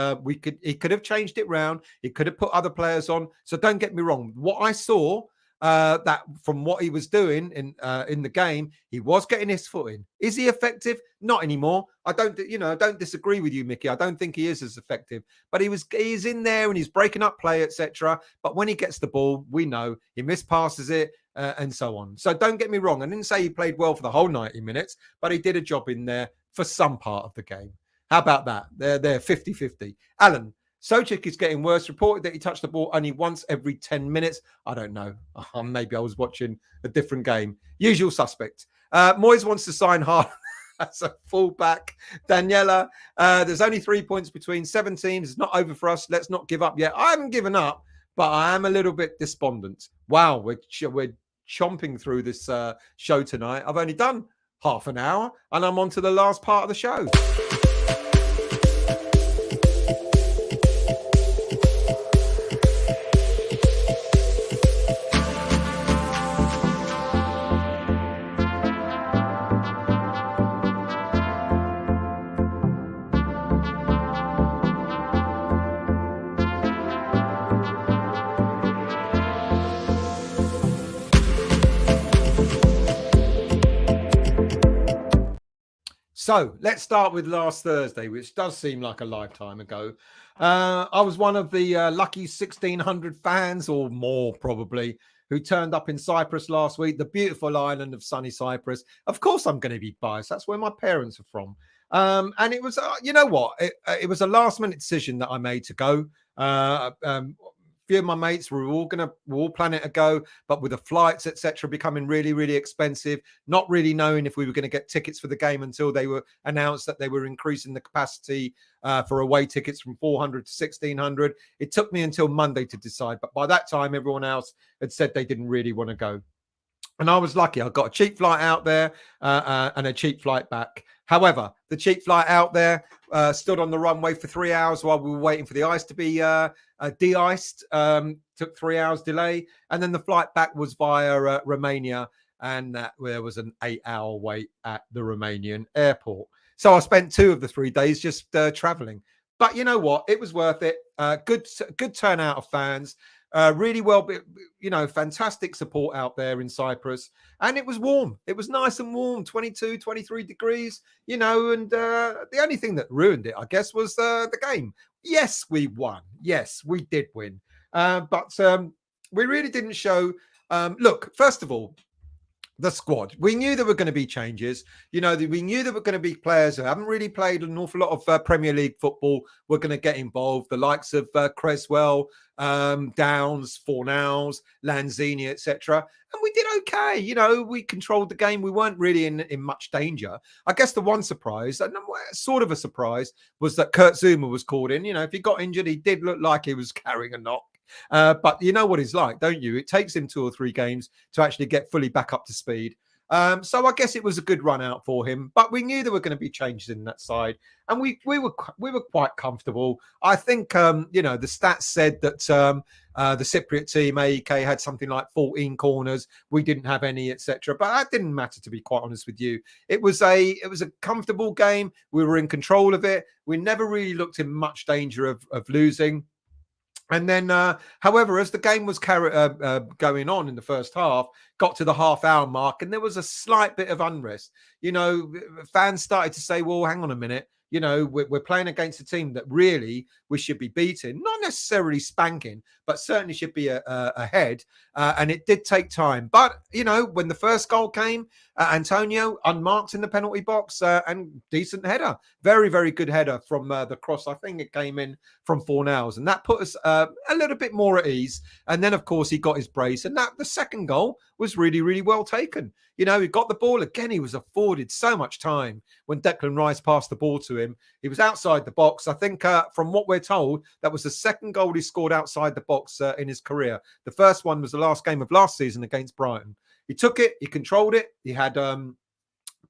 he could have changed it round. He could have put other players on. So don't get me wrong. What I saw that from what he was doing in the game, he was getting his foot in. Is he effective? Not anymore. I don't disagree with you, Mickey. I don't think he is as effective. But he's in there and he's breaking up play, etc. But when he gets the ball, we know he mispasses it. And so on. So don't get me wrong. I didn't say he played well for the whole 90 minutes, but he did a job in there for some part of the game. How about that? They're 50-50. Alan, Soucek is getting worse. Reported that he touched the ball only once every 10 minutes. I don't know. Maybe I was watching a different game. Usual suspect. Moyes wants to sign hard as a fullback. Daniela, there's only 3 points between 7 teams. It's not over for us. Let's not give up yet. I haven't given up, but I am a little bit despondent. Wow, we're chomping through this show tonight. I've only done half an hour and I'm on to the last part of the show. So let's start with last Thursday, which does seem like a lifetime ago. I was one of the lucky 1,600 fans, or more probably, who turned up in Cyprus last week, the beautiful island of sunny Cyprus. Of course, I'm going to be biased. That's where my parents are from. And it was, you know what? It was a last-minute decision that I made to go. Few of my mates were all planning to go, but with the flights, etc., becoming really, really expensive, not really knowing if we were going to get tickets for the game until they were announced that they were increasing the capacity for away tickets from 400 to 1,600. It took me until Monday to decide, but by that time, everyone else had said they didn't really want to go. And I was lucky. I got a cheap flight out there and a cheap flight back. However, the cheap flight out there stood on the runway for 3 hours while we were waiting for the ice to be de-iced. Took 3 hours delay. And then the flight back was via Romania. And there was an 8-hour wait at the Romanian airport. So I spent 2 of the 3 days just traveling. But you know what? It was worth it. Good turnout of fans. Really well, you know, fantastic support out there in Cyprus. And it was warm. It was nice and warm, 22, 23 degrees, you know, and the only thing that ruined it, I guess, was the game. Yes, we won. Yes, we did win. But we really didn't show. Look, first of all, the squad. We knew there were going to be changes. You know, we knew there were going to be players who haven't really played an awful lot of Premier League football were going to get involved. The likes of Creswell, Downs, Fornals, Lanzini, etc. And we did okay. You know, we controlled the game. We weren't really in much danger. I guess the one surprise, sort of a surprise, was that Kurt Zuma was called in. You know, if he got injured, he did look like he was carrying a knock. But you know what he's like, don't you? It takes him 2 or 3 games to actually get fully back up to speed. So I guess it was a good run out for him, but we knew there were going to be changes in that side, and we were quite comfortable. I think the stats said that the Cypriot team AEK had something like 14 corners. We didn't have any, etc. But that didn't matter, to be quite honest with you. It was a comfortable game. We were in control of it. We never really looked in much danger of losing. And then, however, as the game was going on in the first half, got to the half-hour mark, and there was a slight bit of unrest. Fans started to say, well, hang on a minute. We're playing against a team that really we should be beating, not necessarily spanking, but certainly should be ahead. And it did take time. But, when the first goal came, Antonio unmarked in the penalty box and decent header. Very, very good header from the cross. I think it came in from Fornals, and that put us a little bit more at ease. And then, of course, he got his brace, and the second goal was really, really well taken. He got the ball again. He was afforded so much time when Declan Rice passed the ball to him. He was outside the box. I think from what we're told, that was the second goal he scored outside the box in his career. The first one was the last game of last season against Brighton. He took it. He controlled it. He had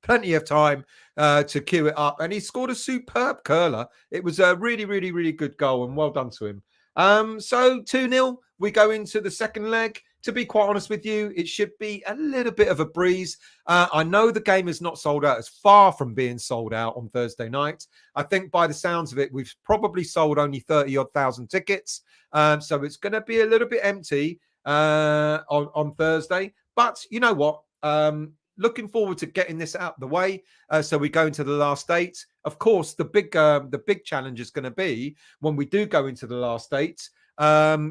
plenty of time to queue it up, and he scored a superb curler. It was a really, really, really good goal, and well done to him. So 2-0, we go into the second leg. To be quite honest with you, it should be a little bit of a breeze. I know the game is not sold out. It's far from being sold out on Thursday night. I think by the sounds of it, we've probably sold only 30-odd thousand tickets. So it's going to be a little bit empty on Thursday. But you know what? Looking forward to getting this out of the way. So we go into the last 8. Of course, the big challenge is going to be when we do go into the last 8.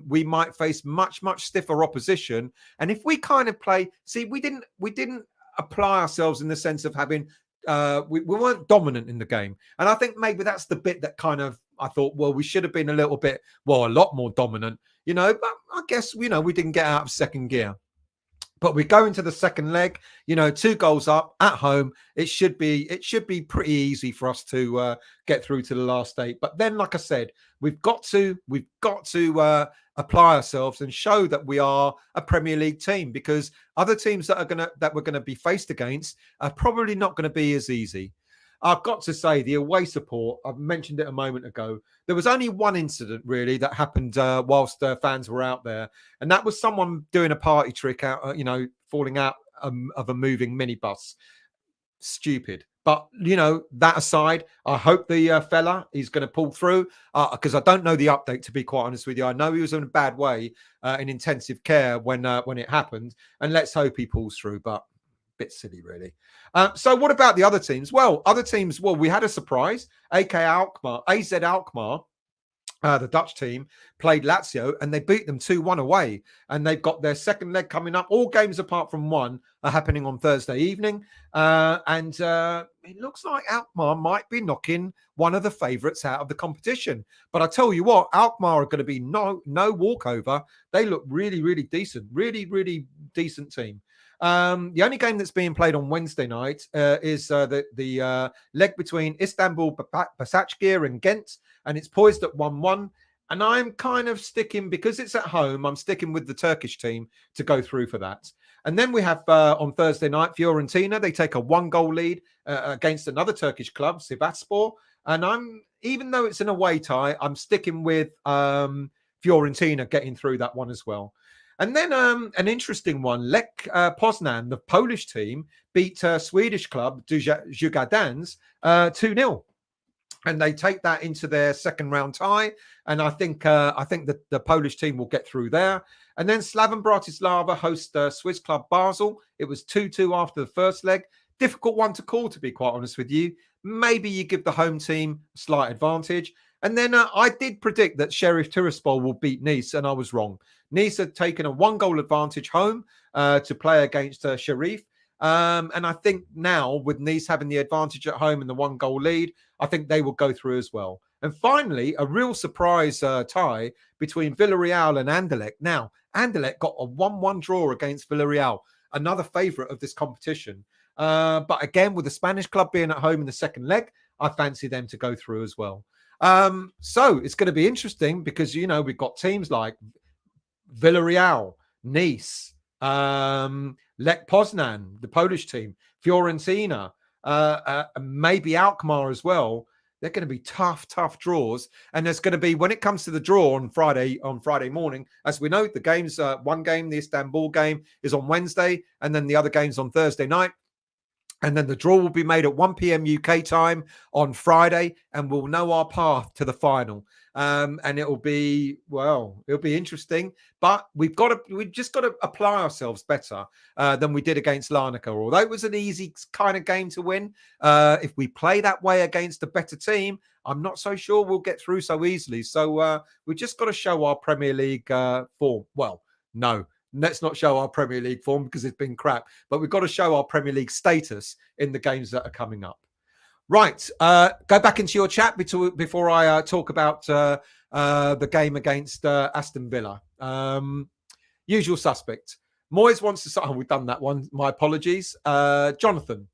We might face much, much stiffer opposition. And if we kind of play, we didn't apply ourselves in the sense of having, we weren't dominant in the game. And I think maybe that's the bit that kind of, I thought, well, we should have been a lot more dominant, but I guess, we didn't get out of second gear. But we go into the second leg, 2 goals up at home. It should be pretty easy for us to get through to the last 8. But then, like I said, we've got to apply ourselves and show that we are a Premier League team, because other teams that we're gonna be faced against are probably not going to be as easy. I've got to say, the away support, I've mentioned it a moment ago, there was only one incident really that happened whilst fans were out there. And that was someone doing a party trick out, falling out of a moving minibus. Stupid. But, that aside, I hope the fella is going to pull through, because I don't know the update, to be quite honest with you. I know he was in a bad way in intensive care when it happened. And let's hope he pulls through. But bit silly, really. So what about the other teams? Well, we had a surprise. AZ Alkmaar, the Dutch team, played Lazio, and they beat them 2-1 away. And they've got their second leg coming up. All games apart from one are happening on Thursday evening. And it looks like Alkmaar might be knocking one of the favourites out of the competition. But I tell you what, Alkmaar are going to be no walkover. They look really, really decent. Really, really decent team. The only game that's being played on Wednesday night is the leg between Istanbul Başakşehir and Ghent, and it's poised at 1-1. And I'm kind of sticking, because it's at home, I'm sticking with the Turkish team to go through for that. And then we have on Thursday night, Fiorentina. They take a 1-goal lead against another Turkish club, Sivasspor. And even though it's an away tie, I'm sticking with Fiorentina getting through that one as well. And then an interesting one, Lech Poznan, the Polish team, beat Swedish club Djurgårdens 2-0. And they take that into their second round tie. And I think that the Polish team will get through there. And then Slaven Bratislava host Swiss club Basel. It was 2-2 after the first leg. Difficult one to call, to be quite honest with you. Maybe you give the home team a slight advantage. And then I did predict that Sheriff Tiraspol will beat Nice, and I was wrong. Nice had taken a 1-goal advantage home to play against Sheriff. And I think now, with Nice having the advantage at home and the 1-goal lead, I think they will go through as well. And finally, a real surprise tie between Villarreal and Anderlecht. Now, Anderlecht got a 1-1 draw against Villarreal, another favourite of this competition. But again, with the Spanish club being at home in the second leg, I fancy them to go through as well. So it's going to be interesting because, we've got teams like Villarreal, Nice, Lech Poznan, the Polish team, Fiorentina, maybe Alkmaar as well. They're going to be tough draws. And there's going to be, when it comes to the draw on Friday morning, as we know, the games, one game, the Istanbul game, is on Wednesday, and then the other game's on Thursday night. And then the draw will be made at 1 p.m. UK time on Friday, and we'll know our path to the final. And it'll be interesting. But we've just got to apply ourselves better than we did against Larnaka. Although it was an easy kind of game to win, if we play that way against a better team, I'm not so sure we'll get through so easily. So we just got to show our Premier League form. Well, no. Let's not show our Premier League form because it's been crap. But we've got to show our Premier League status in the games that are coming up. Right. Go back into your chat before I talk about the game against Aston Villa. Usual suspect. Moyes wants to... Oh, we've done that one. My apologies. Jonathan.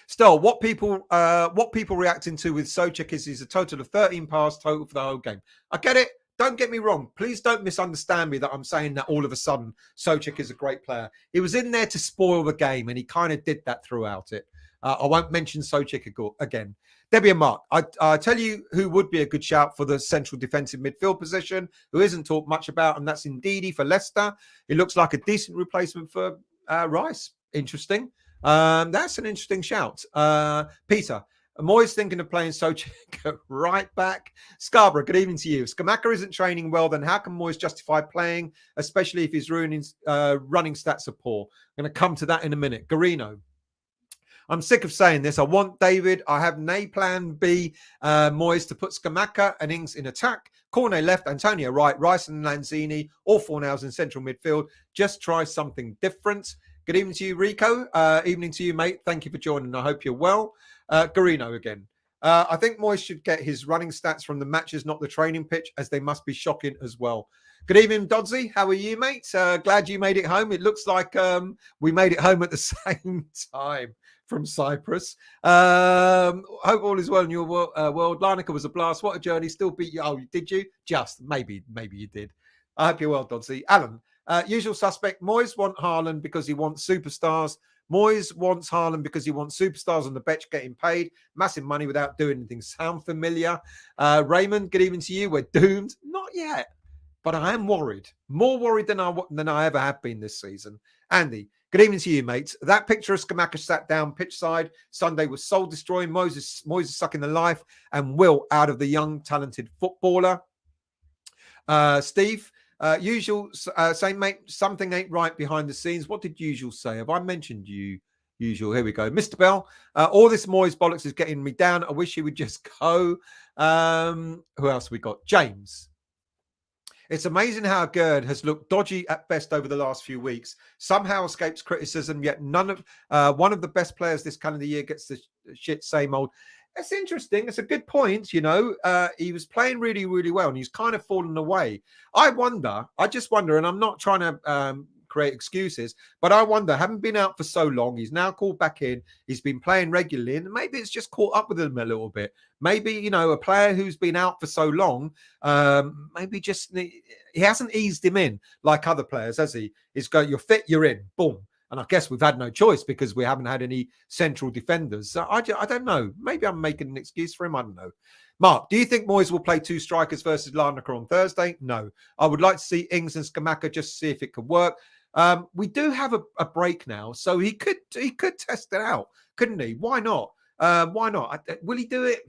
Still, what people reacting to with Souček is a total of 13 pass total for the whole game. I get it. Don't get me wrong. Please don't misunderstand me that I'm saying that all of a sudden Souček is a great player. He was in there to spoil the game, and he kind of did that throughout it. I won't mention Souček again. Debbie and Mark, I tell you who would be a good shout for the central defensive midfield position, who isn't talked much about, and that's Ndidi for Leicester. He looks like a decent replacement for Rice. Interesting. That's an interesting shout. Peter, Moyes thinking of playing Souček right back. Scarborough, good evening to you. If Scamacca isn't training well, then how can Moyes justify playing, especially if his running stats are poor? I'm going to come to that in a minute. Garino, I'm sick of saying this. I want David. I have no plan B. Moyes to put Scamacca and Ings in attack. Cornet left, Antonio right, Rice and Lanzini, all four nows in central midfield. Just try something different. Good evening to you, Rico. Evening to you, mate. Thank you for joining. I hope you're well. Garino again. I think Moyes should get his running stats from the matches, not the training pitch, as they must be shocking as well. Good evening, Dodsey. How are you, mate? Glad you made it home. It looks like we made it home at the same time from Cyprus. Hope all is well in your world. Larnaka was a blast. What a journey. Still beat you. Oh, did you? Just. Maybe you did. I hope you're well, Dodsey. Alan, usual suspect. Moyes want Haaland because he wants superstars. Moyes wants Haaland because he wants superstars on the bench getting paid massive money without doing anything. Sound familiar? Raymond, good evening to you. We're doomed. Not yet, but I am worried. More worried than I ever have been this season. Andy, good evening to you, mates. That picture of Scamacca sat down pitch side Sunday was soul destroying. Moyes is sucking the life and will out of the young, talented footballer. Steve, usual saying, mate, something ain't right behind the scenes. What did usual say? Have I mentioned you? Usual. Here we go. Mr. Bell, all this Moyes bollocks is getting me down. I wish he would just go. Who else we got? James. It's amazing how Gerd has looked dodgy at best over the last few weeks. Somehow escapes criticism, yet one of the best players this calendar year gets the shit same old. It's interesting. It's a good point. You know, he was playing really, really well, and he's kind of fallen away. I just wonder, and I'm not trying to create excuses, but I wonder, having been out for so long, he's now called back in. He's been playing regularly, and maybe it's just caught up with him a little bit. Maybe, you know, a player who's been out for so long, maybe just he hasn't eased him in like other players, has he? He's got, you're fit, you're in, boom. And I guess we've had no choice because we haven't had any central defenders. So I don't know. Maybe I'm making an excuse for him. I don't know. Mark, do you think Moyes will play two strikers versus Larnaka on Thursday? No. I would like to see Ings and Scamacca just to see if it could work. We do have a break now, so he could test it out, couldn't he? Why not? Why not? Will he do it?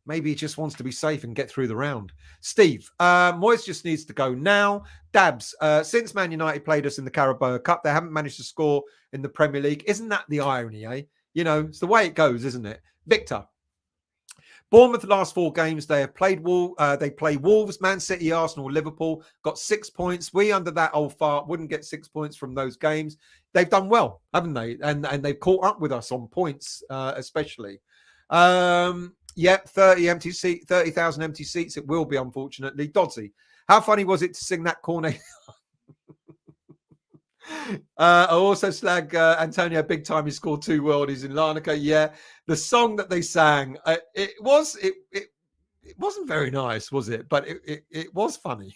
Maybe he just wants to be safe and get through the round. Steve, Moyes just needs to go now. Dabs, since Man United played us in the Carabao Cup, they haven't managed to score in the Premier League. Isn't that the irony, eh? You know, it's the way it goes, isn't it? Victor, Bournemouth, the last four games, they have played they play Wolves, Man City, Arsenal, Liverpool, got 6 points. We, under that old fart, wouldn't get 6 points from those games. They've done well, haven't they? And they've caught up with us on points, especially. Yep, 30,000 empty seats. It will be, unfortunately. Dodsey, how funny was it to sing that Cornet? I also slag Antonio big time. He scored 2 worldies in Larnaka. Yeah, the song that they sang, it wasn't very nice, was it? But it was funny.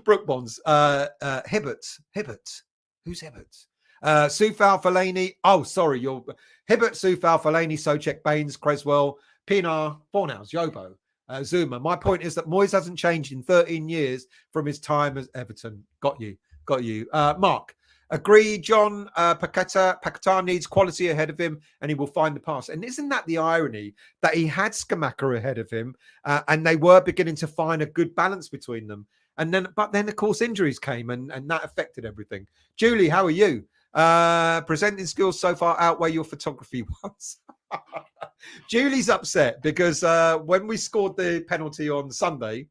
Brook Bonds. Hibbert. Who's Hibbert? Soufal Fellaini. Oh, sorry. You're Hibbert, Soufal Fellaini, Souček, Baines, Creswell, Pinar, Fornals, Yobo, Zuma. My point is that Moyes hasn't changed in 13 years from his time as Everton. Got you. Mark. Agree, John. Paqueta needs quality ahead of him and he will find the pass. And isn't that the irony that he had Scamacca ahead of him and they were beginning to find a good balance between them? But then, of course, injuries came and that affected everything. Julie, how are you? Presenting skills so far outweigh your photography ones. Julie's upset because when we scored the penalty on Sunday,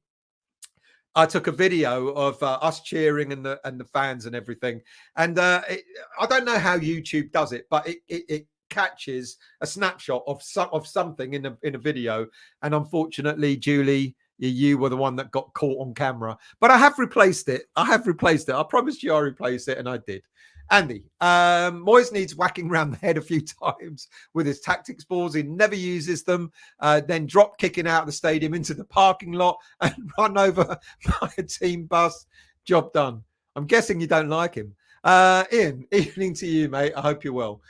I took a video of us cheering and the fans and everything. And I don't know how YouTube does it, but it catches a snapshot of something in a video. And unfortunately, Julie, you were the one that got caught on camera. But I have replaced it. I promised you I'll replace it, and I did. Andy, Moyes needs whacking around the head a few times with his tactics balls. He never uses them. Then drop kicking out of the stadium into the parking lot and run over by a team bus. Job done. I'm guessing you don't like him. Ian, evening to you, mate. I hope you're well.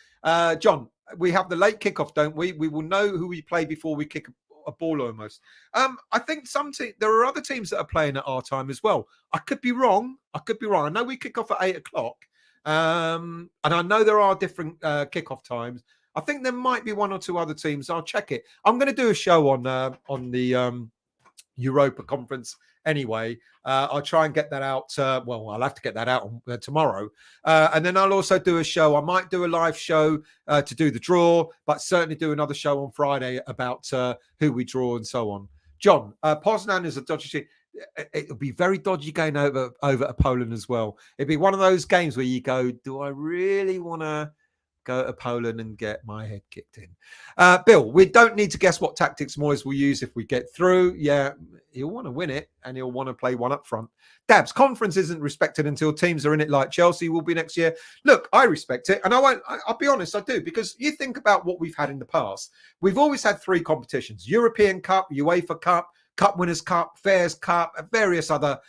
John, we have the late kickoff, don't we? We will know who we play before we kick a ball almost. I think there are other teams that are playing at our time as well. I could be wrong. I know we kick off at 8 o'clock. And I know there are different kickoff times. I think there might be one or two other teams. I'll check it. I'm going to do a show on the Europa Conference anyway. I'll try and get that out. I'll have to get that out tomorrow. And then I'll also do a show. I might do a live show to do the draw, but certainly do another show on Friday about who we draw and so on. John, Poznan is a dodgy team. It'll be very dodgy going over to Poland as well. It'd be one of those games where you go, do I really want to go to Poland and get my head kicked in? Bill, we don't need to guess what tactics Moyes will use if we get through. Yeah, he'll want to win it and he'll want to play one up front. Dabs, conference isn't respected until teams are in it like Chelsea will be next year. Look, I respect it. And I'll be honest, I do. Because you think about what we've had in the past. We've always had 3 competitions: European Cup, UEFA Cup, Cup Winners' Cup, Fairs Cup, various other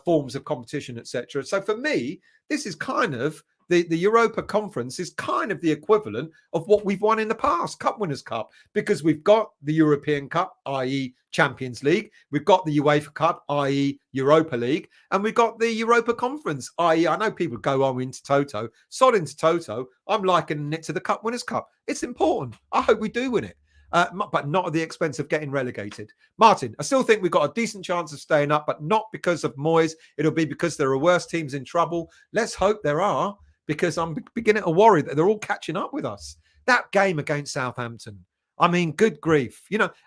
forms of competition, etc. So for me, this is kind of the Europa Conference is kind of the equivalent of what we've won in the past, Cup Winners' Cup, because we've got the European Cup, i.e. Champions League, we've got the UEFA Cup, i.e. Europa League, and we've got the Europa Conference, i.e. I know people go on into Toto, sod into Toto. I'm likening it to the Cup Winners' Cup. It's important. I hope we do win it. But not at the expense of getting relegated. Martin, I still think we've got a decent chance of staying up, but not because of Moyes. It'll be because there are worse teams in trouble. Let's hope there are, because I'm beginning to worry that they're all catching up with us. That game against Southampton, I mean, good grief.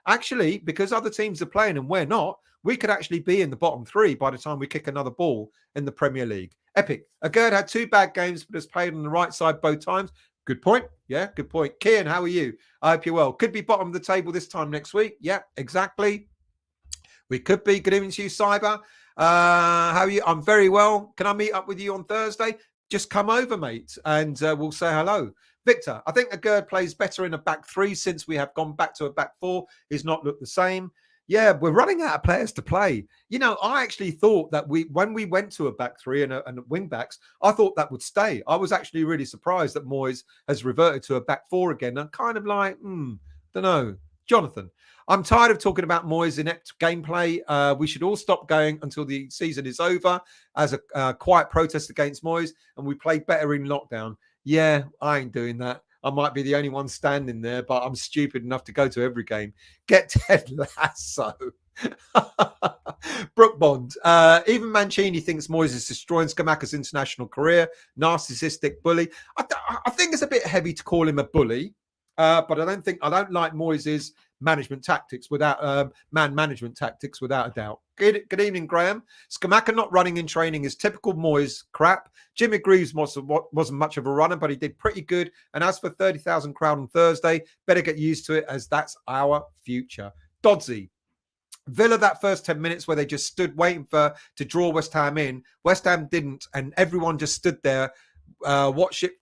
Actually, because other teams are playing and we're not, we could actually be in the bottom 3 by the time we kick another ball in the Premier League. Epic. Agerd had 2 bad games, but has played on the right side both times. Good point. Yeah, good point. Kian, how are you? I hope you're well. Could be bottom of the table this time next week. Yeah, exactly. We could be. Good evening to you, Cyber. How are you? I'm very well. Can I meet up with you on Thursday? Just come over, mate, and we'll say hello. Victor, I think Agerd plays better in a back 3 since we have gone back to a back 4. He's not looked the same. Yeah, we're running out of players to play. I actually thought that when we went to a back 3 and wing backs, I thought that would stay. I was actually really surprised that Moyes has reverted to a back 4 again. I'm kind of like, don't know. Jonathan, I'm tired of talking about Moyes' inept gameplay. We should all stop going until the season is over as a quiet protest against Moyes, and we play better in lockdown. Yeah, I ain't doing that. I might be the only one standing there, but I'm stupid enough to go to every game. Get Ted Lasso. Brook Bond. Even Mancini thinks Moyes is destroying Scamacca's international career. Narcissistic bully. I think it's a bit heavy to call him a bully, but I don't like Moyes' management tactics without man management tactics without a doubt. Good evening, Graham. Scamacca not running in training is typical Moyes crap. Jimmy Greaves wasn't much of a runner, but he did pretty good. And as for 30,000 crowd on Thursday, better get used to it as that's our future. Dodsey. Villa, that first 10 minutes where they just stood waiting to draw West Ham in. West Ham didn't, and everyone just stood there. Watch it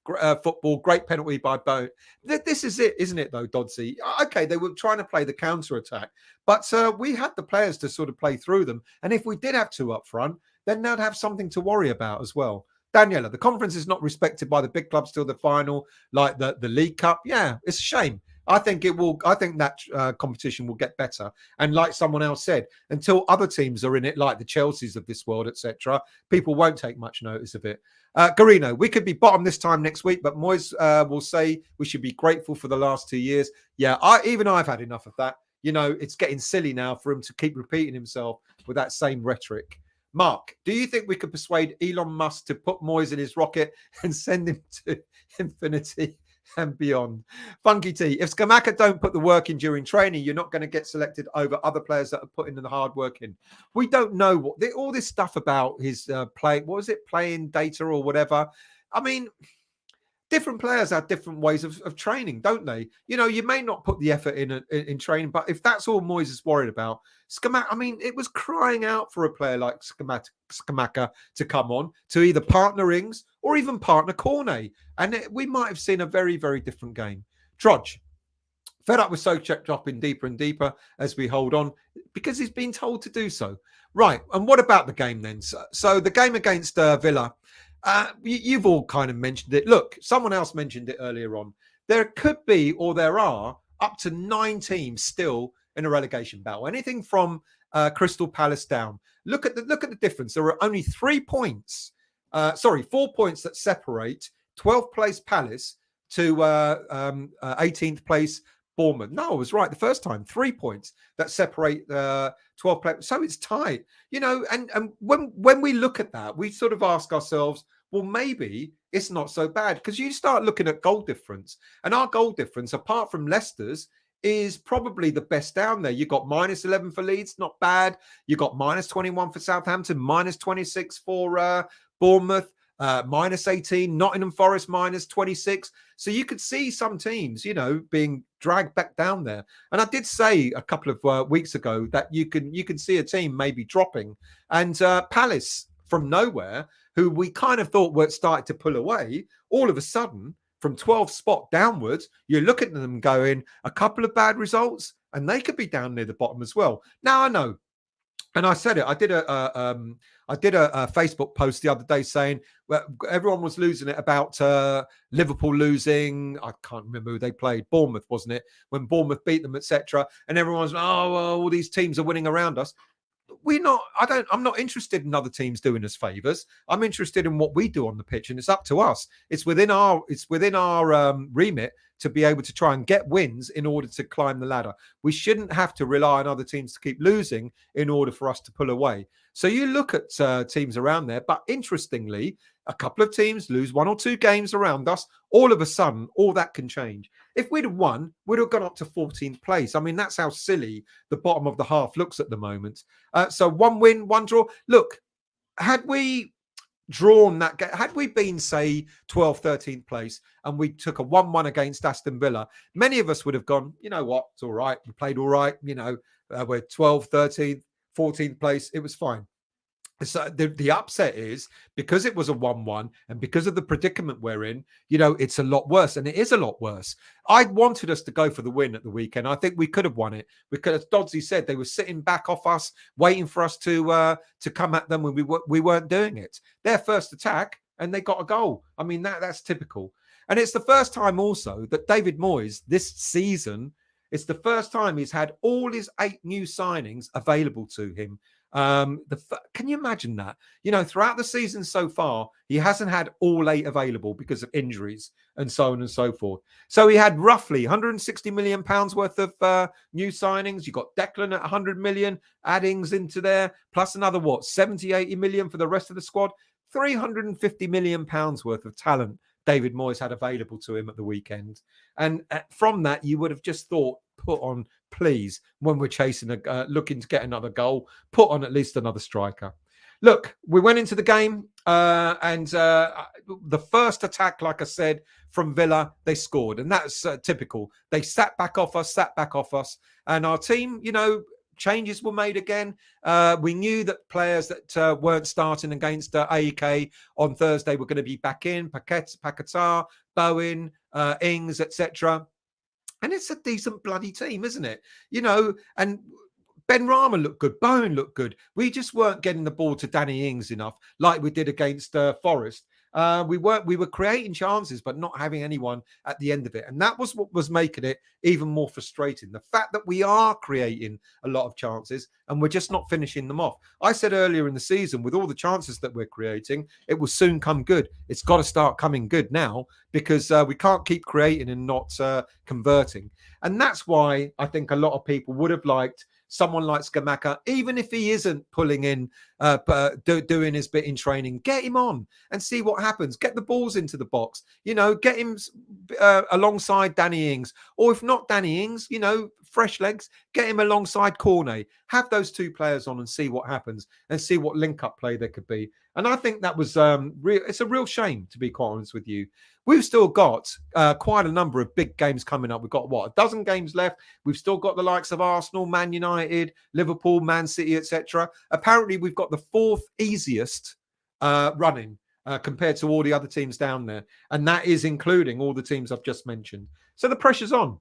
football, great penalty by Bowen. This is it, isn't it, though, Dodsey? Okay, they were trying to play the counter-attack, but we had the players to sort of play through them. And if we did have 2 up front, then they'll have something to worry about as well. Daniela, the conference is not respected by the big clubs till the final, like the League Cup. Yeah, it's a shame. I think it will. I think that competition will get better. And like someone else said, until other teams are in it, like the Chelseas of this world, etc., people won't take much notice of it. Garino, we could be bottom this time next week, but Moyes will say we should be grateful for the last 2 years. Yeah, I've had enough of that. You know, it's getting silly now for him to keep repeating himself with that same rhetoric. Mark, do you think we could persuade Elon Musk to put Moyes in his rocket and send him to infinity and beyond? Funky T, if Scamacca don't put the work in during training, you're not going to get selected over other players that are putting the hard work in. We don't know what all this stuff about his playing data or whatever. I mean, different players have different ways of training, don't they? You know, you may not put the effort in training, but if that's all Moyes is worried about, Scamacca, I mean, it was crying out for a player like Scamacca to come on to either partner Ings or even partner Cornet. And we might have seen a very, very different game. Trudge, fed up with Souček dropping deeper and deeper as we hold on because he's been told to do so. Right. And what about the game then? So the game against Villa, you've all kind of mentioned it. Look, someone else mentioned it earlier on. There could be, or there are, up to 9 teams still in a relegation battle. Anything from Crystal Palace down. Look at the difference. There are only 4 points that separate 12th place Palace to 18th place Bournemouth. No, I was right the first time. 3 points that separate 12th place. So it's tight, you know. And when we look at that, we sort of ask ourselves, well, maybe it's not so bad, because you start looking at goal difference, and our goal difference, apart from Leicester's, is probably the best down there. You got -11 for Leeds, not bad. You got -21 for Southampton, -26 for Bournemouth. -18, Nottingham Forest -26. So you could see some teams, you know, being dragged back down there. And I did say a couple of weeks ago that you can see a team maybe dropping. And Palace from nowhere, who we kind of thought were started to pull away, all of a sudden from 12th spot downwards, you're looking at them going, a couple of bad results, and they could be down near the bottom as well. Now I know. And I said it. I did a Facebook post the other day saying everyone was losing it about Liverpool losing. I can't remember who they played. Bournemouth, wasn't it? When Bournemouth beat them, etc. And everyone's like, oh, well, all these teams are winning around us. I'm not interested in other teams doing us favors. I'm interested in what we do on the pitch, and it's up to us. It's within our remit to be able to try and get wins in order to climb the ladder. We shouldn't have to rely on other teams to keep losing in order for us to pull away. So you look at teams around there, but interestingly, a couple of teams lose 1 or 2 games around us. All of a sudden, all that can change. If we'd have won, we'd have gone up to 14th place. I mean, that's how silly the bottom of the half looks at the moment. So 1 win, 1 draw. Look, had we drawn that game, had we been, say, 12th, 13th place, and we took a 1-1 against Aston Villa, many of us would have gone, you know what, it's all right. We played all right. You know, we're 12th, 13th, 14th place. It was fine. So the upset is because it was a 1-1 and because of the predicament we're in, you know, it's a lot worse, and it is a lot worse. I wanted us to go for the win at the weekend. I think we could have won it because, as Dodsey said, they were sitting back off us, waiting for us to come at them when we weren't doing it. Their first attack, and they got a goal. I mean, that's typical. And it's the first time also that David Moyes this season, it's the first time he's had all his 8 new signings available to him. Can you imagine that? You know, throughout the season so far, he hasn't had all 8 available because of injuries and so on and so forth. So he had roughly £160 million worth of new signings. You got Declan at 100 million, addings into there, plus another 70-80 million for the rest of the squad. £350 million worth of talent David Moyes had available to him at the weekend. And from that, you would have just thought, put on, please, when we're chasing, looking to get another goal, put on at least another striker. Look, we went into the game and the first attack, like I said, from Villa, they scored. And that's typical. They sat back off us. And our team, you know, changes were made again. We knew that players that weren't starting against AEK on Thursday were going to be back in. Paqueta, Bowen, Ings, etc. And it's a decent bloody team, isn't it? You know, and Ben Rama looked good. Bowen looked good. We just weren't getting the ball to Danny Ings enough, like we did against Forest. We were creating chances, but not having anyone at the end of it. And that was what was making it even more frustrating. The fact that we are creating a lot of chances and we're just not finishing them off. I said earlier in the season, with all the chances that we're creating, it will soon come good. It's got to start coming good now, because we can't keep creating and not converting. And that's why I think a lot of people would have liked someone like Scamacca, even if he isn't pulling in, doing his bit in training, get him on and see what happens. Get the balls into the box, get him alongside Danny Ings, or if not Danny Ings, fresh legs, get him alongside Cornet. Have those two players on and see what happens, and see what link-up play there could be. And I think that was it's a real shame, to be quite honest with you. We've still got quite a number of big games coming up. We've got, a dozen games left. We've still got the likes of Arsenal, Man United, Liverpool, Man City, etc. Apparently, we've got the fourth easiest running compared to all the other teams down there. And that is including all the teams I've just mentioned. So the pressure's on.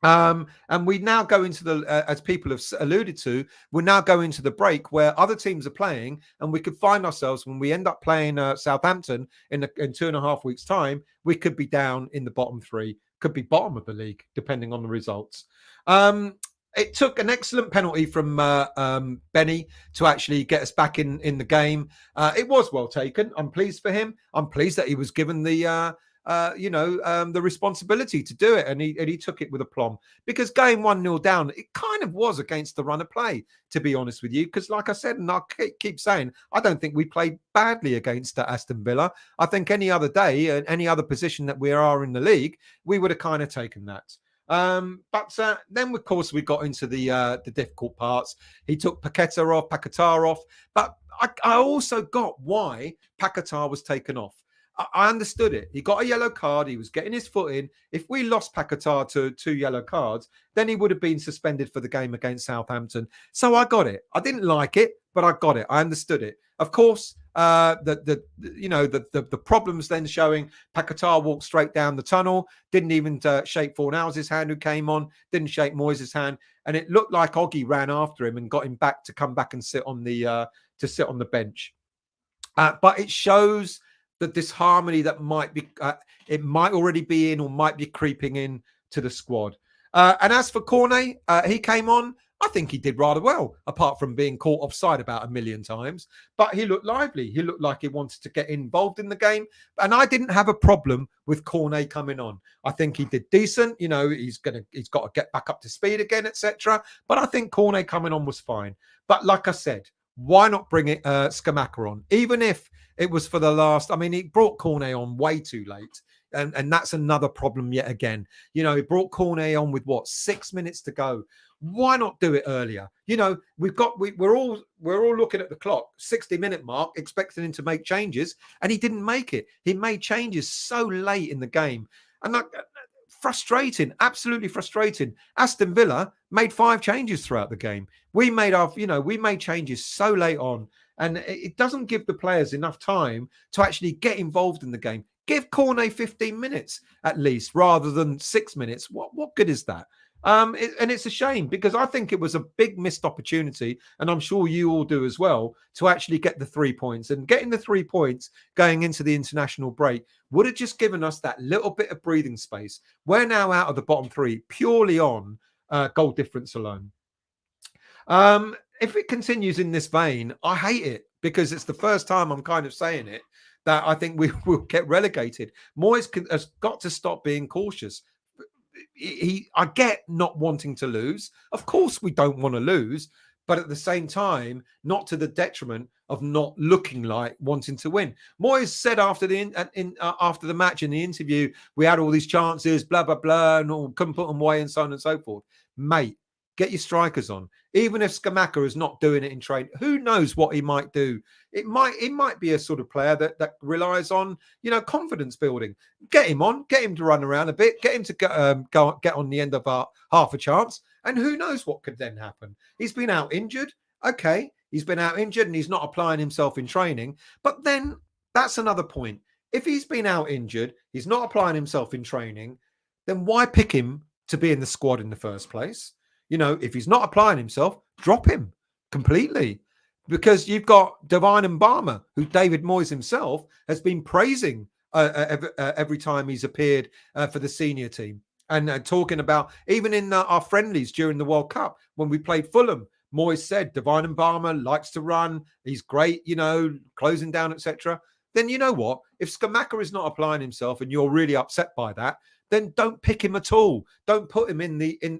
And we now go into the, as people have alluded to, we're now going into the break where other teams are playing, and we could find ourselves, when we end up playing Southampton in 2.5 weeks' time, we could be down in the bottom three, could be bottom of the league, depending on the results. It took an excellent penalty from Benny to actually get us back in the game. It was well taken. I'm pleased for him. I'm pleased that he was given the responsibility to do it, and he took it with aplomb, because going 1-0 down, it kind of was against the run of play, to be honest with you, because like I said, and I keep saying, I don't think we played badly against Aston Villa. I think any other day and any other position that we are in the league, we would have kind of taken that. But then, of course, we got into the difficult parts. He took Paqueta off, but I also got why Paqueta was taken off. I understood it. He got a yellow card. He was getting his foot in. If we lost Paqueta to 2 yellow cards, then he would have been suspended for the game against Southampton. So I got it. I didn't like it, but I got it. I understood it. Of course, the problems then showing Paqueta walked straight down the tunnel, didn't even shake Fornals' hand, who came on, didn't shake Moyes' hand, and it looked like Oggy ran after him and got him back to come back and sit on the bench. But it shows the disharmony that might be, it might already be in, or might be creeping in to the squad. And as for Cornet, he came on. I think he did rather well, apart from being caught offside about 1 million times. But he looked lively. He looked like he wanted to get involved in the game. And I didn't have a problem with Cornet coming on. I think he did decent. He's got to get back up to speed again, etc. But I think Cornet coming on was fine. But like I said, why not bring it Scamacca on? Even if it was for the last, he brought Cornet on way too late. And that's another problem yet again. He brought Cornet on with 6 minutes to go. Why not do it earlier? We're all looking at the clock, 60-minute mark, expecting him to make changes, and he didn't make it. He made changes so late in the game. And frustrating, absolutely frustrating. Aston Villa made 5 changes throughout the game. We made changes so late on, and it doesn't give the players enough time to actually get involved in the game. Give Cornet 15 minutes at least, rather than 6 minutes. What good is that? And it's a shame, because I think it was a big missed opportunity, and I'm sure you all do as well, to actually get the 3 points. And getting the 3 points going into the international break would have just given us that little bit of breathing space. We're now out of the bottom 3 purely on goal difference alone. If it continues in this vein, I hate it, because it's the first time I'm kind of saying it, that I think we will get relegated. Moyes has got to stop being cautious. I get not wanting to lose. Of course, we don't want to lose, but at the same time, not to the detriment of not looking like wanting to win. Moyes said after the match in the interview, we had all these chances, blah blah blah, and couldn't put them away, and so on and so forth. Mate, get your strikers on. Even if Scamacca is not doing it in training, who knows what he might do? It might be a sort of player that relies on, confidence building. Get him on, get him to run around a bit, get him to get on the end of half a chance, and who knows what could then happen. He's been out injured. Okay, he's been out injured and he's not applying himself in training. But then that's another point. If he's been out injured, he's not applying himself in training, then why pick him to be in the squad in the first place? You know, if he's not applying himself, drop him completely. Because you've got Divine and Barmer, who David Moyes himself has been praising every time he's appeared for the senior team. And talking about, even in our friendlies during the World Cup, when we played Fulham, Moyes said Divine and Barmer likes to run. He's great, you know, closing down, etc. Then you know what? If Scamacca is not applying himself and you're really upset by that, then don't pick him at all. Don't put him in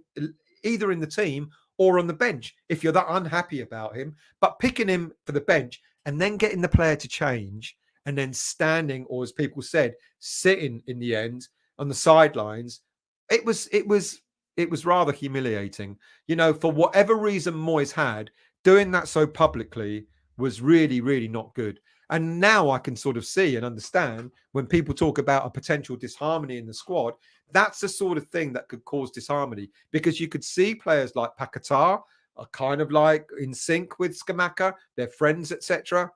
either in the team or on the bench if you're that unhappy about him. But picking him for the bench and then getting the player to change and then standing, or as people said, sitting in the end on the sidelines, it was rather humiliating. You know, for whatever reason Moyes had, doing that so publicly was really, really not good. And now I can sort of see and understand when people talk about a potential disharmony in the squad, that's the sort of thing that could cause disharmony, because you could see players like Paqueta are kind of like in sync with Scamacca, they're friends, etc.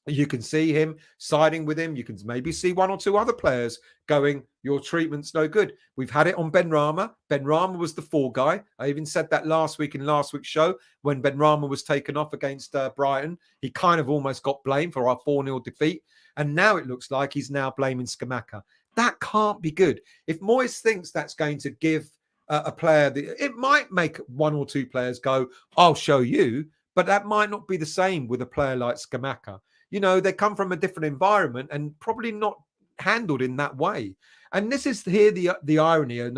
You can see him siding with him. You can maybe see one or two other players going, your treatment's no good. We've had it on Benrahma. Benrahma was the fall guy. I even said that last week in last week's show when Benrahma was taken off against Brighton. He kind of almost got blamed for our 4-0 defeat. And now it looks like he's now blaming Scamacca. That can't be good. If Moyes thinks that's going to give a player, it might make one or two players go, I'll show you. But that might not be the same with a player like Scamacca. You know, they come from a different environment and probably not handled in that way. And this is here the irony and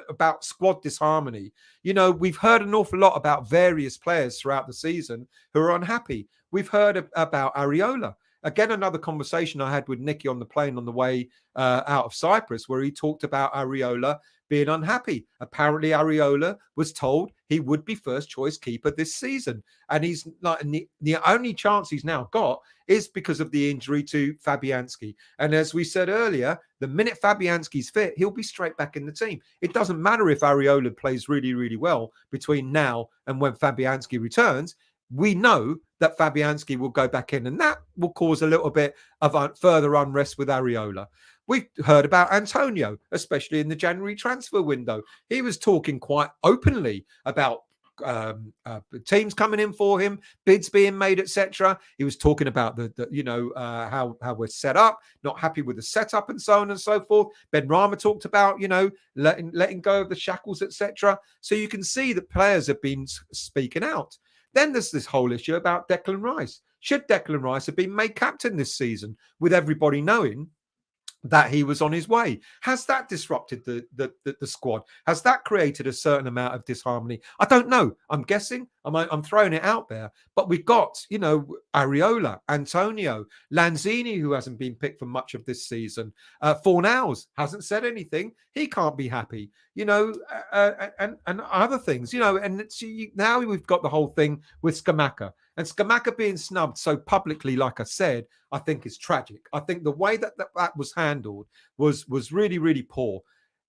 about squad disharmony. You know, we've heard an awful lot about various players throughout the season who are unhappy. We've heard about Areola. Again, another conversation I had with Nicky on the plane on the way out of Cyprus, where he talked about Areola being unhappy. Apparently, Areola was told he would be first choice keeper this season. And he's like, the only chance he's now got is because of the injury to Fabianski. And as we said earlier, the minute Fabianski's fit, he'll be straight back in the team. It doesn't matter if Areola plays really, really well between now and when Fabianski returns. We know that Fabianski will go back in, and that will cause a little bit of further unrest with Areola. We've heard about Antonio, especially in the January transfer window. He was talking quite openly about teams coming in for him, bids being made, etc. He was talking about how we're set up, not happy with the setup, and so on and so forth. Benrahma talked about letting go of the shackles, etc. So you can see that players have been speaking out. Then there's this whole issue about Declan Rice. Should Declan Rice have been made captain this season, with everybody knowing that he was on his way? Has that disrupted the squad? Has that created a certain amount of disharmony? I don't know. I'm guessing. I'm throwing it out there. But we've got, Areola, Antonio, Lanzini, who hasn't been picked for much of this season. Fornals hasn't said anything. He can't be happy, and other things, and now we've got the whole thing with Scamacca. And Scamacca being snubbed so publicly, like I said, I think is tragic. I think the way that was handled was really, really poor.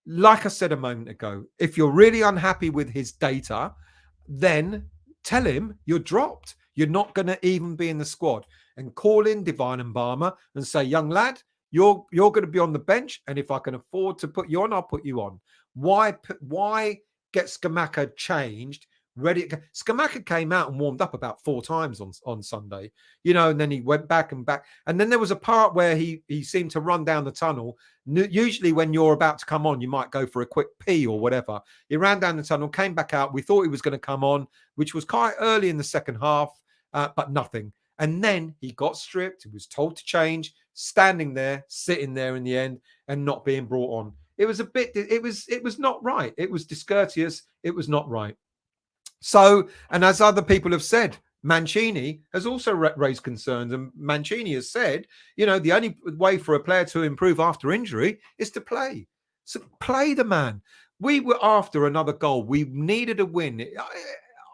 Like I said a moment ago, if you're really unhappy with his data, then tell him you're dropped. You're not going to even be in the squad. And call in Divine and Barmer and say, young lad, you're going to be on the bench. And if I can afford to put you on, I'll put you on. Why get Scamacca changed? Scamacca came out and warmed up about 4 times on Sunday, and then he went back and back. And then there was a part where he seemed to run down the tunnel. Usually when you're about to come on, you might go for a quick pee or whatever. He ran down the tunnel, came back out. We thought he was going to come on, which was quite early in the second half, but nothing. And then he got stripped. He was told to change, standing there, sitting there in the end, and not being brought on. It was it was not right. It was discourteous. It was not right. So, and as other people have said, Mancini has also raised concerns, and Mancini has said, the only way for a player to improve after injury is to play. So play the man. We were after another goal. We needed a win.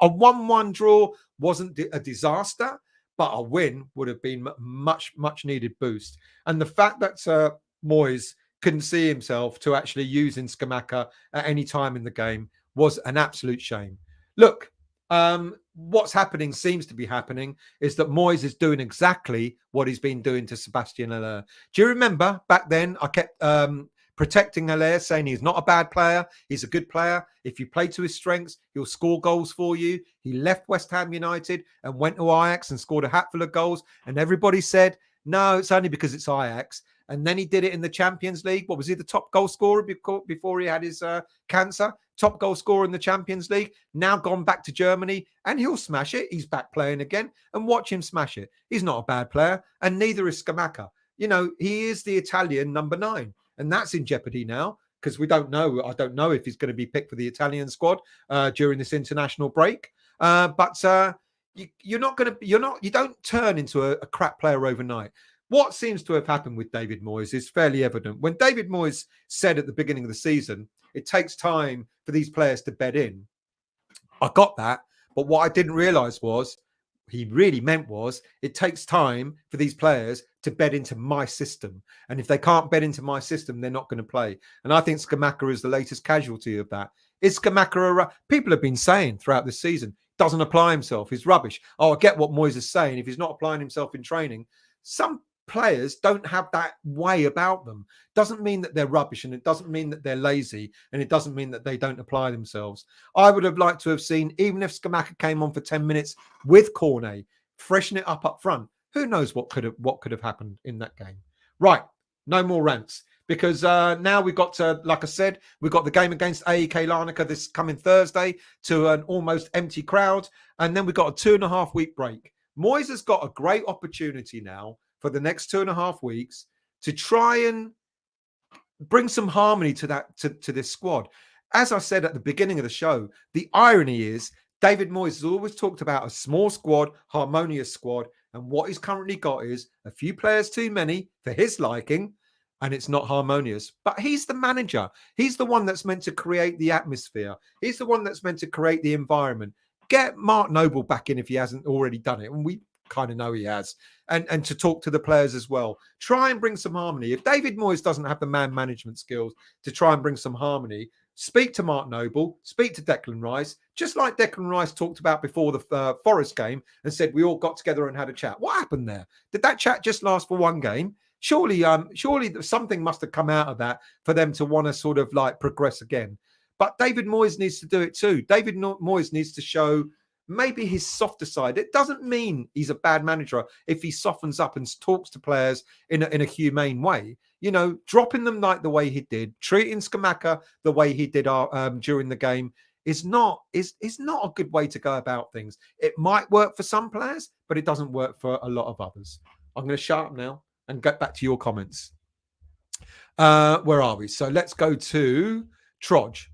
A 1-1 draw wasn't a disaster, but a win would have been much, much needed boost. And the fact that Moyes couldn't see himself to actually using Scamacca at any time in the game was an absolute shame. Look, what's happening seems to be happening is that Moyes is doing exactly what he's been doing to Sebastian Haller. Do you remember back then I kept protecting Haller, saying he's not a bad player. He's a good player. If you play to his strengths, he'll score goals for you. He left West Ham United and went to Ajax and scored a hatful of goals. And everybody said, no, it's only because it's Ajax. And then he did it in the Champions League. What was he, the top goal scorer before he had his cancer? Top goal scorer in the Champions League. Now gone back to Germany, and he'll smash it. He's back playing again, and watch him smash it. He's not a bad player, and neither is Scamacca. You know, he is the Italian number 9, and that's in jeopardy now because we don't know. I don't know if he's going to be picked for the Italian squad during this international break. You don't turn into a crap player overnight. What seems to have happened with David Moyes is fairly evident. When David Moyes said at the beginning of the season, it takes time for these players to bed in, I got that. But what I didn't realise was, he really meant was, it takes time for these players to bed into my system. And if they can't bed into my system, they're not going to play. And I think Scamacca is the latest casualty of that. Is Scamacca people have been saying throughout this season, doesn't apply himself, he's rubbish. Oh, I get what Moyes is saying. If he's not applying himself in training, some players don't have that way about them. Doesn't mean that they're rubbish, and it doesn't mean that they're lazy, and it doesn't mean that they don't apply themselves. I would have liked to have seen, even if Scamacca came on for 10 minutes with Cornet, freshen it up front. Who knows what could have happened in that game? Right, no more rants, because now we've got to, like I said, we've got the game against AEK Larnaka this coming Thursday to an almost empty crowd, and then we've got a 2.5 week break. Moyes has got a great opportunity now for the next 2.5 weeks to try and bring some harmony to this squad. As I said at the beginning of the show, the irony is David Moyes has always talked about a small squad, harmonious squad, and what he's currently got is a few players too many for his liking, and it's not harmonious. But he's the manager. He's the one that's meant to create the atmosphere. He's the one that's meant to create the environment. Get Mark Noble back in if he hasn't already done it, and we kind of know he has, and to talk to the players as well. Try and bring some harmony. If David Moyes doesn't have the man management skills to try and bring some harmony, speak to Mark Noble, speak to Declan Rice, just like Declan Rice talked about before the Forest game and said we all got together and had a chat. What happened there? Did that chat just last for one game? Surely something must have come out of that for them to want to sort of like progress again. But David Moyes needs to do it too. David Moyes needs to show maybe his softer side. It doesn't mean he's a bad manager if he softens up and talks to players in a humane way. You know, dropping them like the way he did, treating Scamacca the way he did during the game is not a good way to go about things. It might work for some players, but it doesn't work for a lot of others. I'm going to shut up now and get back to your comments. Where are we? So let's go to Troj.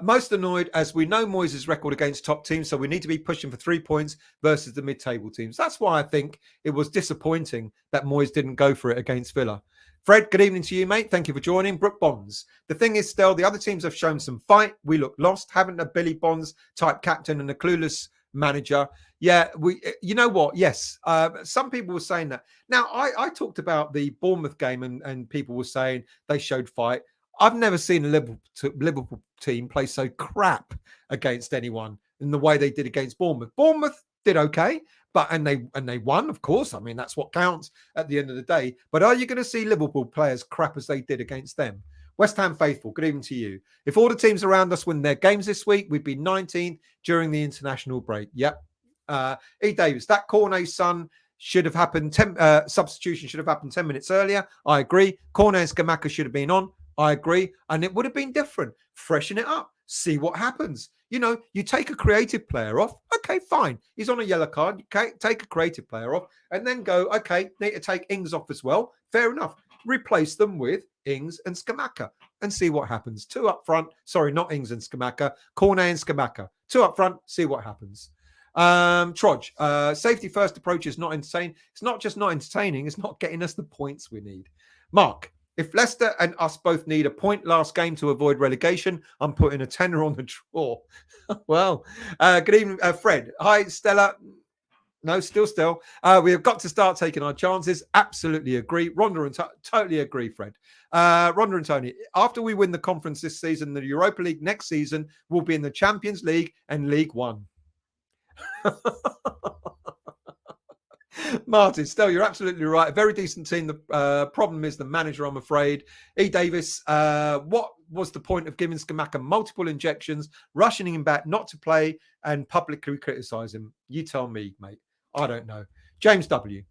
Most annoyed as we know Moyes' record against top teams, so we need to be pushing for 3 points versus the mid-table teams. That's why I think it was disappointing that Moyes didn't go for it against Villa. Fred, good evening to you, mate. Thank you for joining. Brooke Bonds. The thing is, still, the other teams have shown some fight. We look lost. Having a Billy Bonds type captain and a clueless manager. Yeah, you know what? Yes, some people were saying that. Now, I talked about the Bournemouth game and people were saying they showed fight. I've never seen a Liverpool team play so crap against anyone in the way they did against Bournemouth. Bournemouth did okay, and they won, of course. I mean, that's what counts at the end of the day. But are you going to see Liverpool play as crap as they did against them? West Ham faithful, good evening to you. If all the teams around us win their games this week, we'd be 19th during the international break. Yep. E. Davis, that Cornet son should have happened. Substitution should have happened 10 minutes earlier. I agree. Cornet and Scamacca should have been on. I agree. And it would have been different. Freshen it up. See what happens. You know, you take a creative player off. Okay, fine. He's on a yellow card. You take a creative player off and then go, okay, need to take Ings off as well. Fair enough. Replace them with Ings and Scamacca and see what happens. 2 up front. Sorry, not Ings and Scamacca. Cornet and Scamacca. 2 up front. See what happens. Troj, safety first approach is not entertaining. It's not just not entertaining. It's not getting us the points we need. Mark, if Leicester and us both need a point last game to avoid relegation, I'm putting a tenner on the draw. Well, good evening, Fred. Hi, Stella. No, still. We have got to start taking our chances. Absolutely agree. Rhonda and totally agree, Fred. Rhonda and Tony, after we win the conference this season, the Europa League next season will be in the Champions League and League One. Martin, Stell, you're absolutely right. A very decent team. The problem is the manager, I'm afraid. E. Davis, what was the point of giving Scamacca multiple injections, rushing him back not to play, and publicly criticise him? You tell me, mate. I don't know. James W.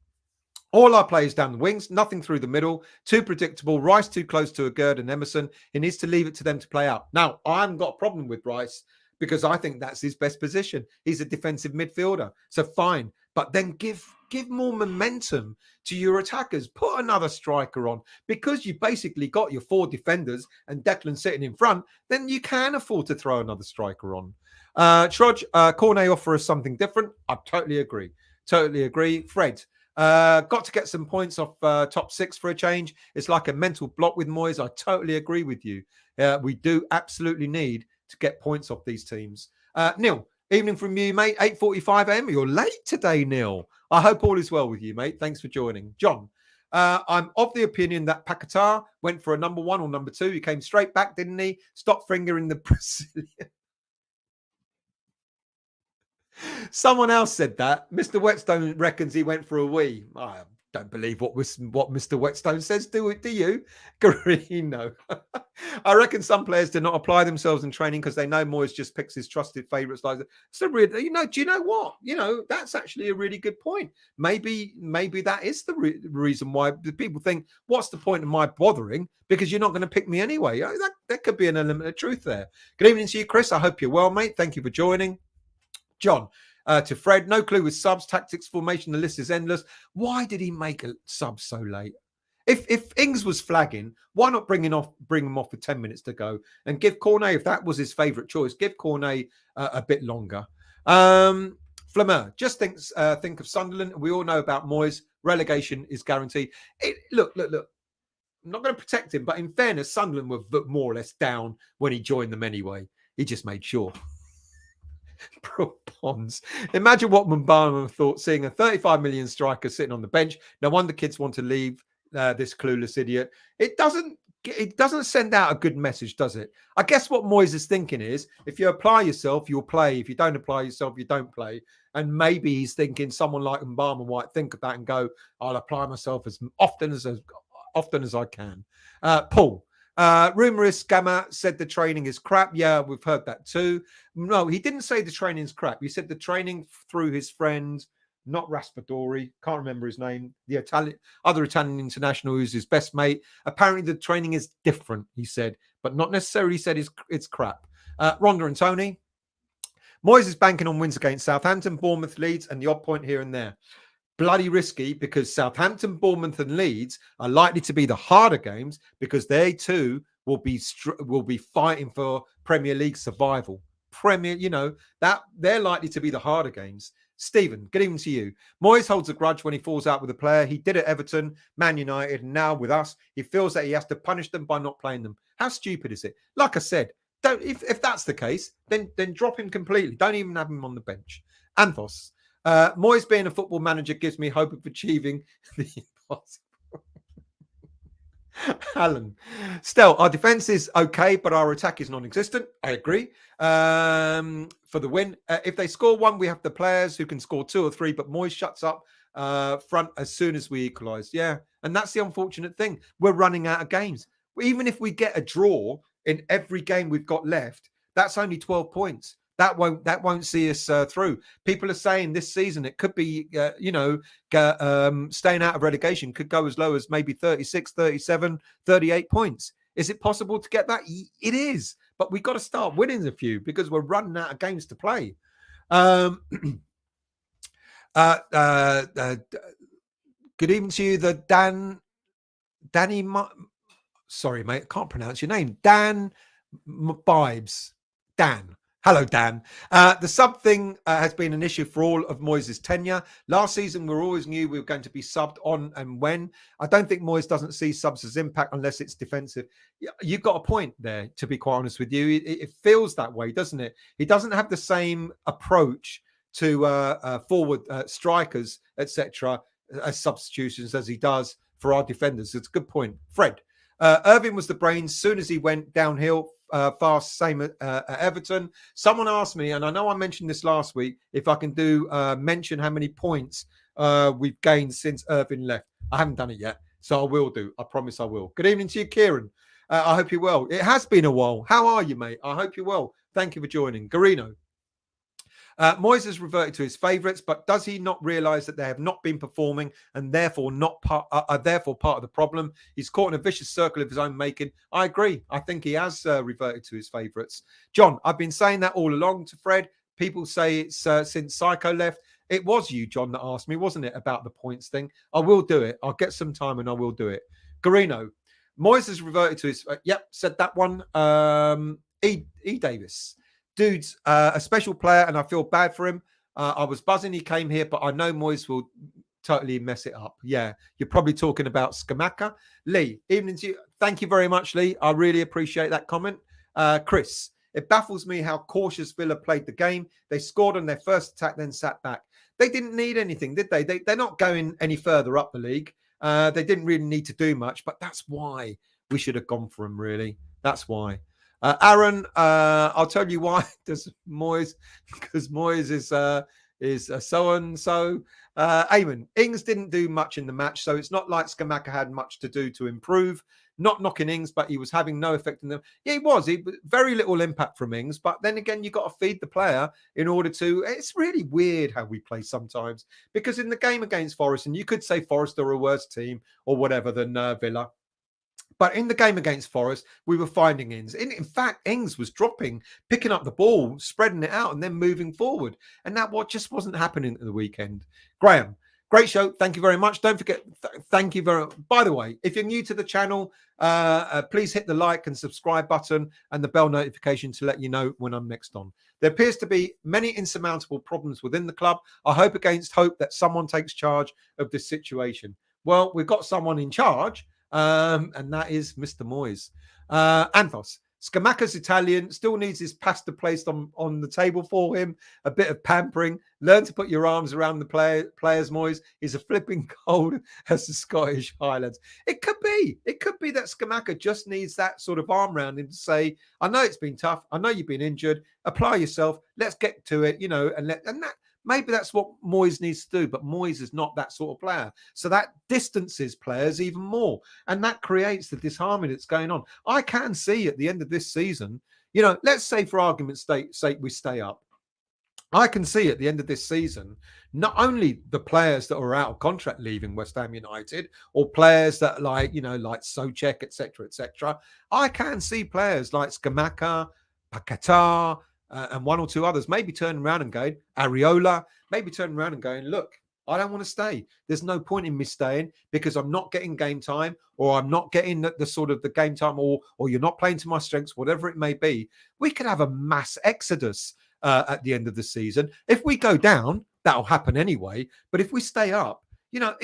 All our players down the wings, nothing through the middle, too predictable. Rice too close to a Gerd and Emerson. He needs to leave it to them to play out. Now, I haven't got a problem with Rice because I think that's his best position. He's a defensive midfielder, so fine. But then give more momentum to your attackers. Put another striker on because you basically got your 4 defenders and Declan sitting in front. Then you can afford to throw another striker on. Trudge, Cornet offer us something different. I totally agree. Totally agree. Fred. Got to get some points off top 6 for a change. It's like a mental block with Moyes. I totally agree with you. We do absolutely need to get points off these teams. Neil, evening from you, mate. 8:45 a.m. You're late today, Neil. I hope all is well with you, mate. Thanks for joining. John, I'm of the opinion that Paqueta went for a number 1 or number 2. He came straight back, didn't he? Stop fingering the Brazilian. Someone else said that. Mr. Whetstone reckons he went for a wee. I don't believe what Mr. Whetstone says. Do you? Garino. I reckon some players do not apply themselves in training because they know Moyes just picks his trusted favourites. Like, so really, do you know what? That's actually a really good point. Maybe that is the reason why the people think, what's the point of my bothering? Because you're not going to pick me anyway. That could be an element of truth there. Good evening to you, Chris. I hope you're well, mate. Thank you for joining. John, to Fred, no clue with subs, tactics, formation. The list is endless. Why did he make a sub so late? If Ings was flagging, why not bring him off with 10 minutes to go and give Cornet, if that was his favourite choice, give Cornet a bit longer. Flameur, just think of Sunderland. We all know about Moyes. Relegation is guaranteed. Look. I'm not going to protect him, but in fairness, Sunderland were more or less down when he joined them anyway. He just made sure. Ponds. Imagine what Mbama thought seeing a 35 million striker sitting on the bench. No wonder kids want to leave this clueless idiot. It doesn't send out a good message, does it? I guess what Moyes is thinking is, if you apply yourself, you'll play. If you don't apply yourself, you don't play. And maybe he's thinking someone like Mbama might think of that and go, I'll apply myself as often as I can. Paul. Rumour is Scamacca said the training is crap. Yeah, we've heard that too. No, he didn't say the training is crap. He said the training through his friend, not Raspadori, can't remember his name, the other Italian international who's his best mate. Apparently the training is different, he said, but not necessarily said it's crap. Rhonda and Tony. Moyes is banking on wins against Southampton, Bournemouth, Leeds, and the odd point here and there. Bloody risky because Southampton, Bournemouth, and Leeds are likely to be the harder games because they too will be fighting for Premier League survival. That they're likely to be the harder games. Stephen, good evening to you. Moyes holds a grudge when he falls out with a player. He did at Everton, Man United, and now with us. He feels that he has to punish them by not playing them. How stupid is it? Like I said, if that's the case, then drop him completely. Don't even have him on the bench. Anthos. Moyes being a football manager gives me hope of achieving the impossible. Alan. Still, our defence is okay, but our attack is non-existent. I agree. For the win. If they score 1, we have the players who can score 2 or 3, but Moyes shuts up front as soon as we equalise. Yeah, and that's the unfortunate thing. We're running out of games. Even if we get a draw in every game we've got left, that's only 12 points. That won't see us through. People are saying this season it could be, staying out of relegation could go as low as maybe 36, 37, 38 points. Is it possible to get that? It is. But we've got to start winning a few because we're running out of games to play. Good evening to you, Danny. Sorry, mate, I can't pronounce your name. Dan Bibes. Dan. Hello, Dan. The sub thing has been an issue for all of Moyes' tenure. Last season, we always knew we were going to be subbed on and when. I don't think Moyes doesn't see subs as impact unless it's defensive. You've got a point there, to be quite honest with you. It feels that way, doesn't it? He doesn't have the same approach to forward strikers, etc., as substitutions as he does for our defenders. It's a good point. Fred. Irving was the brains. Soon as he went downhill, fast, same at Everton. Someone asked me, and I know I mentioned this last week, if I can mention how many points we've gained since Irving left. I haven't done it yet, so I will do. I promise I will. Good evening to you, Kieran. I hope you're well. It has been a while. How are you, mate? I hope you're well. Thank you for joining. Garino. Moyes has reverted to his favourites, but does he not realise that they have not been performing and therefore therefore part of the problem? He's caught in a vicious circle of his own making. I agree. I think he has reverted to his favourites. John, I've been saying that all along to Fred. People say it's since Psycho left. It was you, John, that asked me, wasn't it, about the points thing? I will do it. I'll get some time and I will do it. Garino, Moyes has reverted to his... yep, said that one. E. Davis. Dude's a special player and I feel bad for him. I was buzzing he came here, but I know Moyes will totally mess it up. Yeah, you're probably talking about Scamacca. Lee, evening to you. Thank you very much, Lee. I really appreciate that comment. Chris, it baffles me how cautious Villa played the game. They scored on their first attack, then sat back. They didn't need anything, did they? They're not going any further up the league. They didn't really need to do much, but that's why we should have gone for them, really. That's why. Aaron, I'll tell you why. Does Moyes, because Moyes is so and so. Eamon, Ings didn't do much in the match, so it's not like Scamacca had much to do to improve. Not knocking Ings, but he was having no effect in them. Yeah, he was. Very little impact from Ings, but then again, you got to feed the player in order to. It's really weird how we play sometimes, because in the game against Forest, and you could say Forest are a worse team or whatever than Villa. But in the game against Forest, we were finding Ings. In fact, Ings was dropping, picking up the ball, spreading it out, and then moving forward. And that just wasn't happening at the weekend. Graham, great show. Thank you very much. Don't forget, thank you very much. By the way, if you're new to the channel, please hit the like and subscribe button and the bell notification to let you know when I'm next on. There appears to be many insurmountable problems within the club. I hope against hope that someone takes charge of this situation. Well, we've got someone in charge. And that is Mr. Moyes. Anthos, Scamacca's Italian, still needs his pasta placed on the table for him. A bit of pampering. Learn to put your arms around the players, Moyes. He's a flipping cold as the Scottish Highlands. It could be that Scamacca just needs that sort of arm around him to say, I know it's been tough. I know you've been injured. Apply yourself. Let's get to it, and that. Maybe that's what Moyes needs to do, but Moyes is not that sort of player. So that distances players even more. And that creates the disharmony that's going on. I can see at the end of this season, let's say for argument's sake, we stay up. I can see at the end of this season, not only the players that are out of contract leaving West Ham United or players that like Souček, etc. I can see players like Scamacca, Paqueta, and one or two others maybe turning around and going, Areola, maybe turning around and going, look, I don't want to stay. There's no point in me staying because I'm not getting game time or I'm not getting the sort of the game time or you're not playing to my strengths, whatever it may be. We could have a mass exodus at the end of the season. If we go down, that'll happen anyway. But if we stay up, there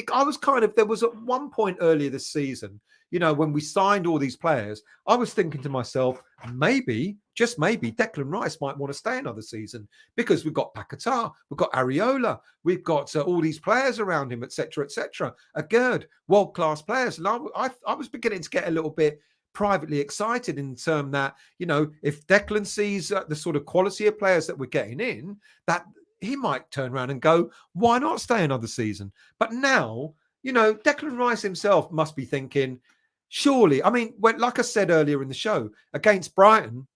was at one point earlier this season, when we signed all these players, I was thinking to myself, maybe, just maybe, Declan Rice might want to stay another season because we've got Paqueta, we've got Areola, we've got all these players around him, etc. A Gerd, world-class players. And I was beginning to get a little bit privately excited in terms that, if Declan sees the sort of quality of players that we're getting in, that he might turn around and go, why not stay another season? But now, Declan Rice himself must be thinking, surely, like I said earlier in the show, against Brighton,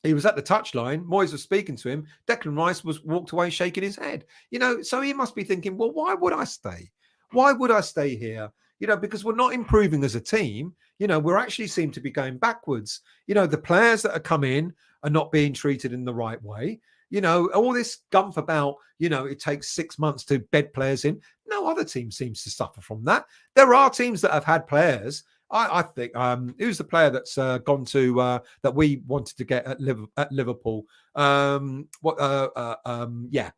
he was at the touchline. Moyes was speaking to him. Declan Rice walked away shaking his head. So he must be thinking, well, why would I stay? Why would I stay here? Because we're not improving as a team. We're actually seem to be going backwards. The players that are coming in are not being treated in the right way. All this gumph about, it takes 6 months to bed players in. No other team seems to suffer from that. There are teams that have had players. I think who's the player that's gone to that we wanted to get at Liverpool? Yeah,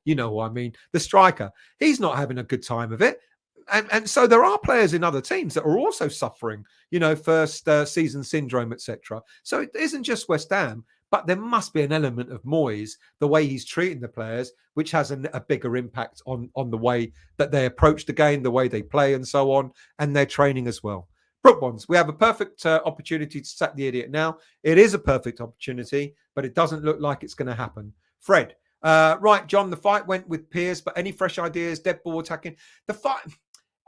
you know what I mean. The striker, he's not having a good time of it. And so there are players in other teams that are also suffering, first season syndrome, etc. So it isn't just West Ham, but there must be an element of Moyes, the way he's treating the players, which has a bigger impact on the way that they approach the game, the way they play and so on, and their training as well. Brook Bonds, we have a perfect opportunity to sack the idiot now. It is a perfect opportunity, but it doesn't look like it's going to happen. Fred, Right, John, the fight went with Pierce, but any fresh ideas, dead ball attacking? The fight...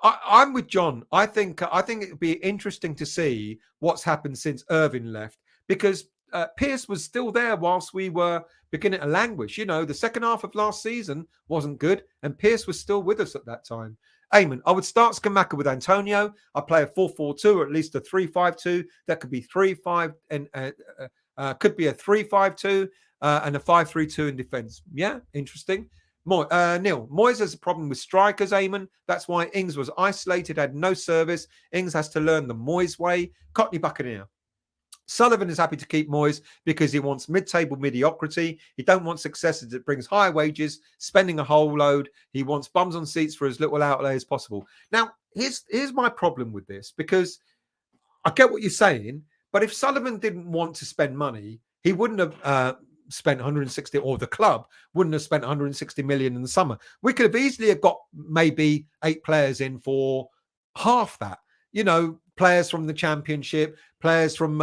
I'm with John. I think it would be interesting to see what's happened since Irving left, because Pierce was still there whilst we were beginning to languish. You know, the second half of last season wasn't good, and Pierce was still with us at that time. Eamon, I would start Scamacca with Antonio. I play a 4-4-2 or at least a 3-5-2. That could be 3-5 and could be a 3-5-2 and a 5-3-2 in defence. Yeah, interesting. Neil, Moyes has a problem with strikers, Eamon. That's why Ings was isolated, had no service. Ings has to learn the Moyes way. Cockney Buccaneer. Sullivan is happy to keep Moyes because he wants mid-table mediocrity. He don't want success that brings higher wages, spending a whole load. He wants bums on seats for as little outlay as possible. Now, here's my problem with this, because I get what you're saying, but if Sullivan didn't want to spend money, he wouldn't have spent 160, or the club wouldn't have spent 160 million in the summer. We could have easily have got maybe 8 players in for half that. You know, players from the Championship, players from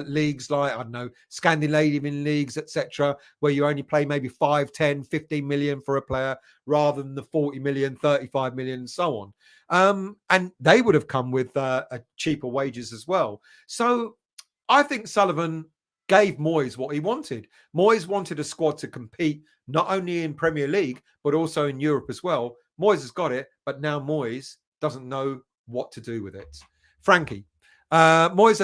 leagues like, I don't know, Scandinavian leagues, etc., where you only play maybe 5, 10, 15 million for a player rather than the 40 million, 35 million, and so on. And they would have come with cheaper wages as well. So I think Sullivan gave Moyes what he wanted. Moyes wanted a squad to compete not only in Premier League, but also in Europe as well. Moyes has got it, but now Moyes doesn't know what to do with it. Frankie, Moyes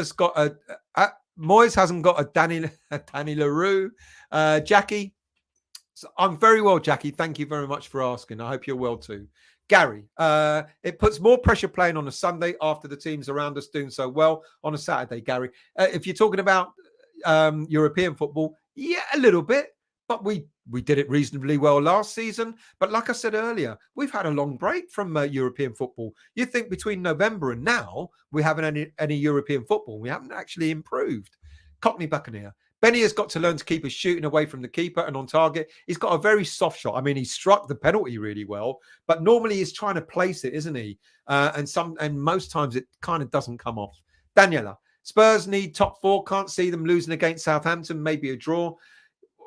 hasn't got a Danny LaRue. Jackie, I'm very well, Jackie. Thank you very much for asking. I hope you're well too. Gary, it puts more pressure playing on a Sunday after the teams around us doing so well on a Saturday, Gary. If you're talking about European football, yeah, a little bit, but we did it reasonably well last season. But like I said earlier, we've had a long break from European football. You think between November and now we haven't any European football. We haven't actually improved. Cockney Buccaneer. Benny has got to learn to keep his shooting away from the keeper and on target. He's got a very soft shot. I mean, he struck the penalty really well, but normally he's trying to place it, isn't he? And most times it kind of doesn't come off. Daniela, Spurs need top 4. Can't see them losing against Southampton. Maybe a draw.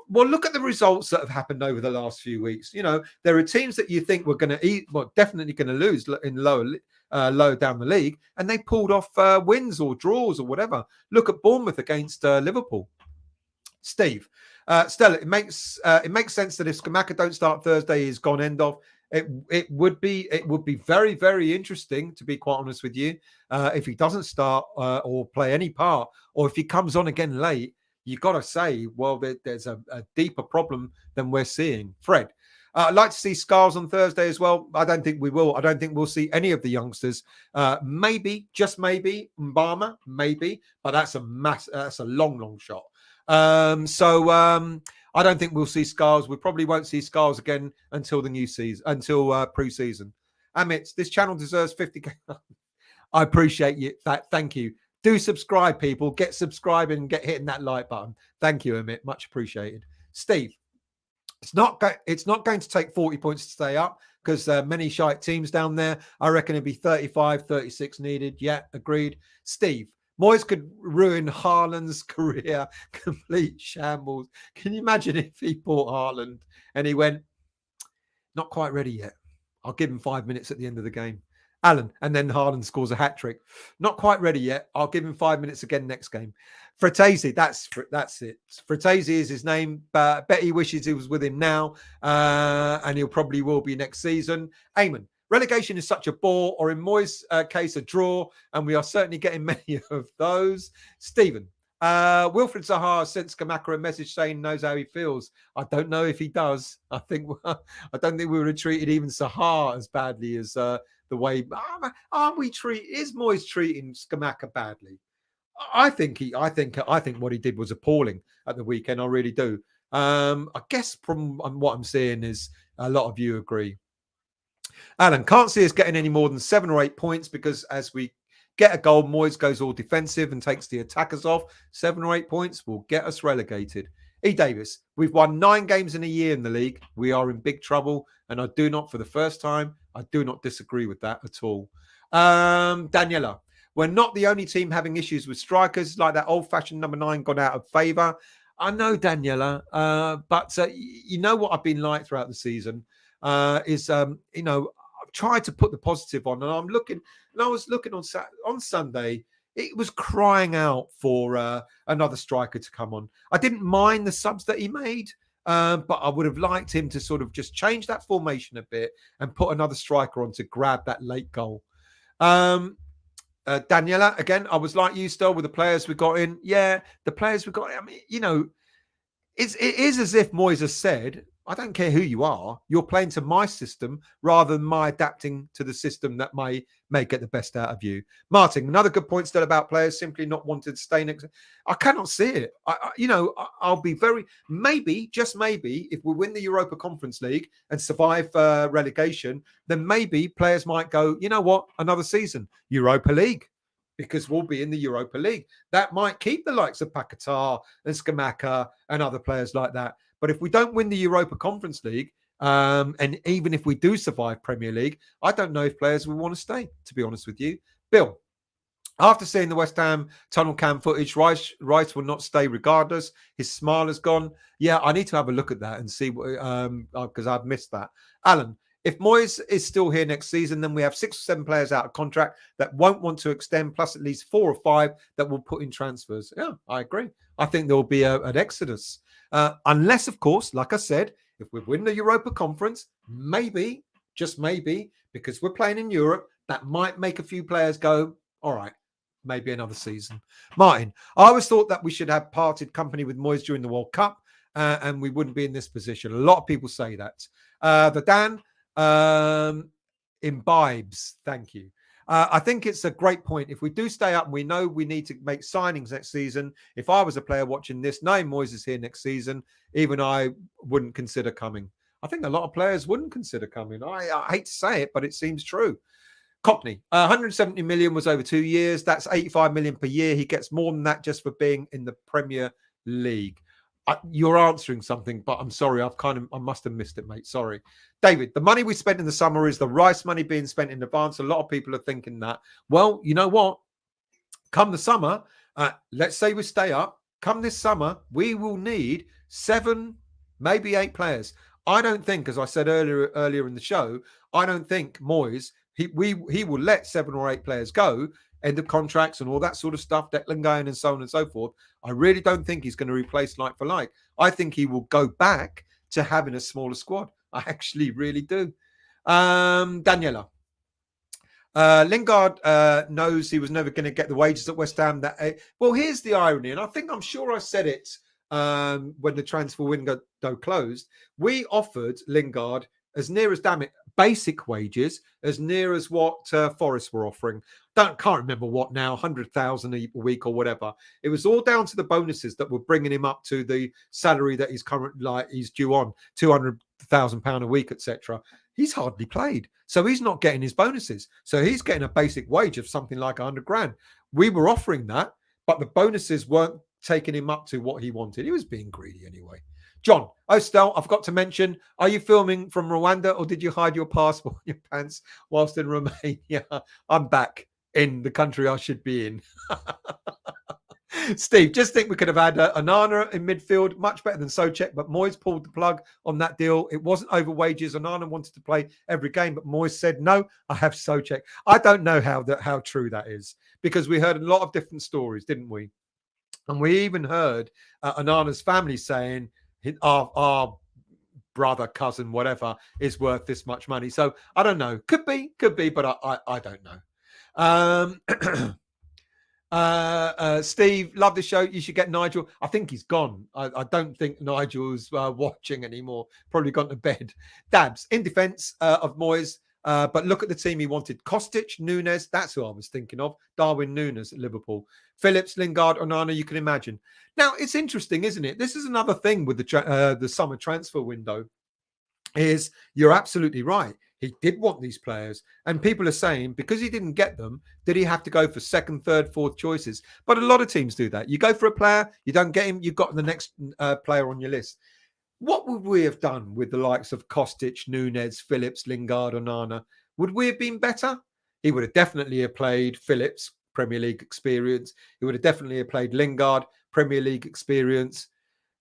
Well, look at the results that have happened over the last few weeks. You know, there are teams that you think were going to definitely going to lose in lower down the league, and they pulled off wins or draws or whatever. Look at Bournemouth against Liverpool. Steve, Stella, it makes sense that if Scamacca don't start Thursday, he's gone end of. It would be very, very interesting, to be quite honest with you, if he doesn't start or play any part, or if he comes on again late. You got to say, well, there's a deeper problem than we're seeing. Fred, I'd like to see Scars on Thursday as well. I don't think we will. I don't think we'll see any of the youngsters. Maybe, just maybe, Mbama, maybe, but that's a long shot. I don't think we'll see Scars. We probably won't see Scars again until the new season, until pre-season. Amit, this channel deserves 50K. I appreciate you. Thank you. Do subscribe, people. Get subscribing and get hitting that like button. Thank you, Amit. Much appreciated. Steve, it's not going to take 40 points to stay up, because many shite teams down there. I reckon it'd be 35, 36 needed. Yeah, agreed. Steve, Moyes could ruin Haaland's career. Complete shambles. Can you imagine if he bought Haaland and he went, not quite ready yet. I'll give him 5 minutes at the end of the game. Alan, and then Haaland scores a hat-trick. Not quite ready yet. I'll give him 5 minutes again next game. Fratesi, that's it. Fratesi is his name. Bet he wishes he was with him now, and he'll probably will be next season. Eamon, relegation is such a bore, or in Moyes' case, a draw, and we are certainly getting many of those. Stephen, Wilfred Zaha sent Scamacca a message saying knows how he feels. I don't know if he does. I don't think we would have treated even Zaha as badly as the way. Is Moyes treating Scamacca badly? I think what he did was appalling at the weekend. I really do. I guess from what I'm seeing is a lot of you agree. Alan, can't see us getting any more than 7 or 8 points, because as we get a goal, Moyes goes all defensive and takes the attackers off. 7 or 8 points will get us relegated. E. Davis, we've won 9 games in a year in the league. We are in big trouble, and I do not, for the first time, I do not disagree with that at all. Daniela, we're not the only team having issues with strikers. Like that old-fashioned number 9 got out of favour. I know, Daniela, but you know what I've been like throughout the season is, I've tried to put the positive on, and I'm looking, and I was looking on Sunday. It was crying out for another striker to come on. I didn't mind the subs that he made, but I would have liked him to sort of just change that formation a bit and put another striker on to grab that late goal. Daniela, again, I was like you still with the players we got in. Yeah, the players we got. I mean, it is as if Moyes has said, I don't care who you are, you're playing to my system rather than my adapting to the system that may get the best out of you. Martin, another good point still about players simply not wanting to stay next. I cannot see it. I'll be maybe, just maybe, if we win the Europa Conference League and survive relegation, then maybe players might go, you know what, another season, Europa League, because we'll be in the Europa League. That might keep the likes of Paqueta and Scamacca and other players like that. But if we don't win the Europa Conference League, and even if we do survive Premier League, I don't know if players will want to stay, to be honest with you. Bill, after seeing the West Ham tunnel cam footage, Rice will not stay regardless. His smile has gone. Yeah, I need to have a look at that and see because I've missed that. Alan, if Moyes is still here next season, then we have 6 or 7 players out of contract that won't want to extend, plus at least 4 or 5 that will put in transfers. Yeah, I agree. I think there will be an exodus. Unless, of course, like I said, if we win the Europa Conference, maybe, just maybe, because we're playing in Europe, that might make a few players go, all right, maybe another season. Martin, I always thought that we should have parted company with Moyes during the World Cup and we wouldn't be in this position. A lot of people say that. The Dan imbibes. Thank you. I think it's a great point. If we do stay up and we know we need to make signings next season, if I was a player watching this, knowing Moyes is here next season, even I wouldn't consider coming. I think a lot of players wouldn't consider coming. I hate to say it, but it seems true. Cockney, 170 million was over 2 years. That's 85 million per year. He gets more than that just for being in the Premier League. You're answering something, but I'm sorry. I must have missed it, mate. Sorry. David, the money we spent in the summer is the Rice money being spent in advance. A lot of people are thinking that. Well, you know what? Come the summer, let's say we stay up. Come this summer, we will need 7, maybe 8 players. I don't think, as I said earlier in the show, I don't think Moyes, he will let 7 or 8 players go, end of contracts and all that sort of stuff, Declan going and so on and so forth. I really don't think he's going to replace like for like. I think he will go back to having a smaller squad. I actually really do. Daniela. Lingard knows he was never going to get the wages at West Ham. Well, here's the irony, and I'm sure I said it when the transfer window closed. We offered Lingard as near as basic wages, as near as what Forest were offering. Can't remember what now, 100,000 a week or whatever. It was all down to the bonuses that were bringing him up to the salary that he's due on, £200,000 a week, etc. He's hardly played, so he's not getting his bonuses. So he's getting a basic wage of something like 100 grand. We were offering that, but the bonuses weren't taking him up to what he wanted. He was being greedy anyway. John, Ostel, I forgot to mention, are you filming from Rwanda or did you hide your passport in your pants whilst in Romania? I'm back in the country I should be in. Steve, just think we could have had Onana in midfield, much better than Souček, but Moyes pulled the plug on that deal. It wasn't over wages. Onana wanted to play every game, but Moyes said, no, I have Souček. I don't know how true that is, because we heard a lot of different stories, didn't we? And we even heard Onana's family saying, our brother, cousin, whatever, is worth this much money. So I don't know. Could be, but I don't know. Steve, love the show. You should get Nigel. I think he's gone. I don't think Nigel's watching anymore. Probably gone to bed. Dabs, in defense of Moyes, but look at the team he wanted. Kostic, Nunes, that's who I was thinking of. Darwin Nunes at Liverpool. Phillips, Lingard, Onana, you can imagine. Now, it's interesting, isn't it? This is another thing with the summer transfer window, is you're absolutely right. He did want these players. And people are saying, because he didn't get them, did he have to go for second, third, fourth choices? But a lot of teams do that. You go for a player, you don't get him, you've got the next player on your list. What would we have done with the likes of Kostic, Nunes, Phillips, Lingard, Onana? Would we have been better? He would have definitely played Phillips, Premier League experience. He would have definitely played Lingard, Premier League experience.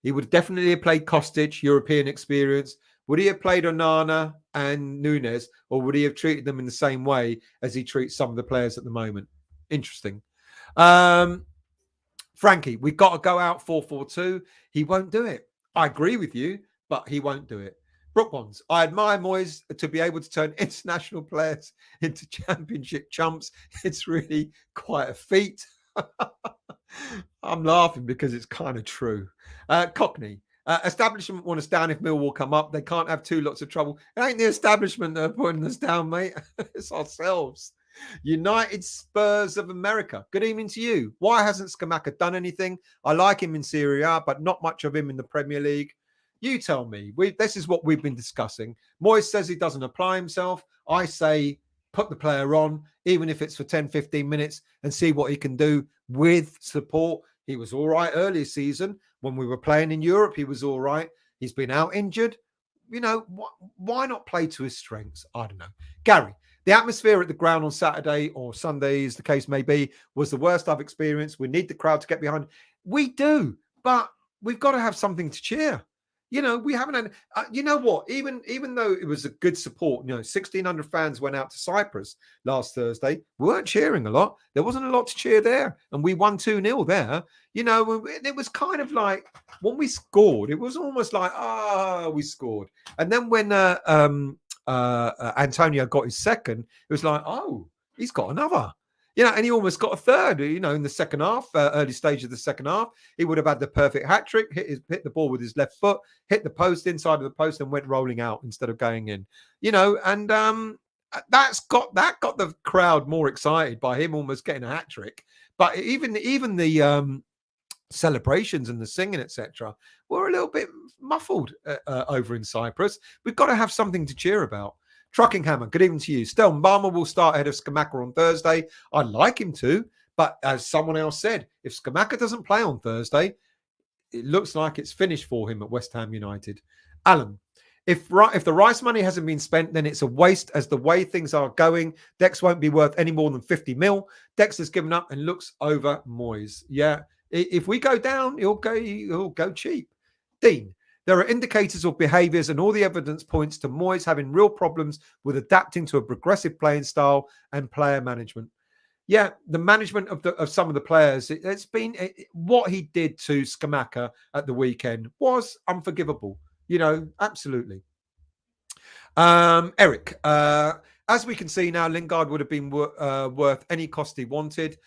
He would definitely have played Kostic, European experience. Would he have played Onana and Nunes, or would he have treated them in the same way as he treats some of the players at the moment? Interesting. Frankie, we've got to go out 4-4-2. He won't do it. I agree with you, but he won't do it. Brook Bonds, I admire Moyes to be able to turn international players into championship chumps. It's really quite a feat. I'm laughing because it's kind of true. Cockney, establishment want us down if Millwall come up. They can't have two lots of trouble. It ain't the establishment that are putting us down, mate. It's ourselves. United Spurs of America. Good evening to you. Why hasn't Scamacca done anything? I like him in Serie A, but not much of him in the Premier League. You tell me. This is what we've been discussing. Moyes says he doesn't apply himself. I say put the player on, even if it's for 10, 15 minutes, and see what he can do with support. He was all right earlier season. When we were playing in Europe, he was all right. He's been out injured. You know, why not play to his strengths? I don't know. Gary, the atmosphere at the ground on Saturday or Sunday, as the case may be, was the worst I've experienced. We need the crowd to get behind. We do, but we've got to have something to cheer. You know, we haven't had, you know what, even though it was a good support, 1,600 fans went out to Cyprus last Thursday. We weren't cheering a lot. There wasn't a lot to cheer there. And we won 2-0 there. It was kind of like when we scored, it was almost like, we scored. And then when Antonio got his second, it was like, oh, he's got another. And he almost got a third, in the second half, early stage of the second half. He would have had the perfect hat trick, hit the ball with his left foot, hit the post, inside of the post, and went rolling out instead of going in. And that got the crowd more excited by him almost getting a hat trick. But even the celebrations and the singing, etc., were a little bit muffled over in Cyprus. We've got to have something to cheer about. Truckinghammer, good evening to you. Stelton Balmer will start ahead of Scamacca on Thursday. I'd like him to, but as someone else said, if Scamacca doesn't play on Thursday, it looks like it's finished for him at West Ham United. Alan, if the Rice money hasn't been spent, then it's a waste. As the way things are going, Dex won't be worth any more than 50 mil. Dex has given up and looks over Moyes. Yeah, if we go down, he'll go cheap. Dean, there are indicators of behaviours and all the evidence points to Moyes having real problems with adapting to a progressive playing style and player management. Yeah, the management of some of the players, it's been what he did to Scamacca at the weekend was unforgivable. Absolutely. Eric, as we can see now, Lingard would have been worth any cost he wanted.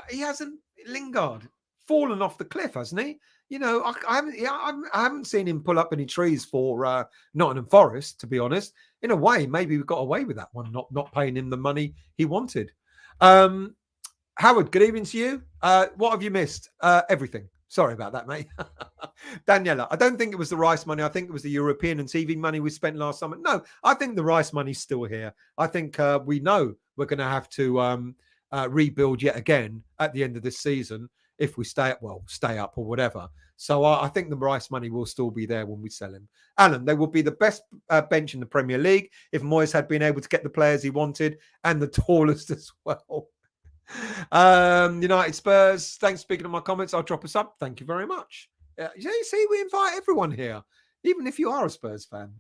He hasn't, Lingard, fallen off the cliff, hasn't he? I haven't seen him pull up any trees for Nottingham Forest, to be honest. In a way, maybe we got away with that one, not paying him the money he wanted. Howard, good evening to you. What have you missed? Everything. Sorry about that, mate. Daniela, I don't think it was the Rice money. I think it was the European and TV money we spent last summer. No, I think the Rice money's still here. I think we know we're going to have to rebuild yet again at the end of this season. If we stay up or whatever. So I think the Rice money will still be there when we sell him. Alan, they will be the best bench in the Premier League if Moyes had been able to get the players he wanted and the tallest as well. United Spurs, thanks for speaking of my comments. I'll drop us up. Thank you very much. You see, we invite everyone here, even if you are a Spurs fan.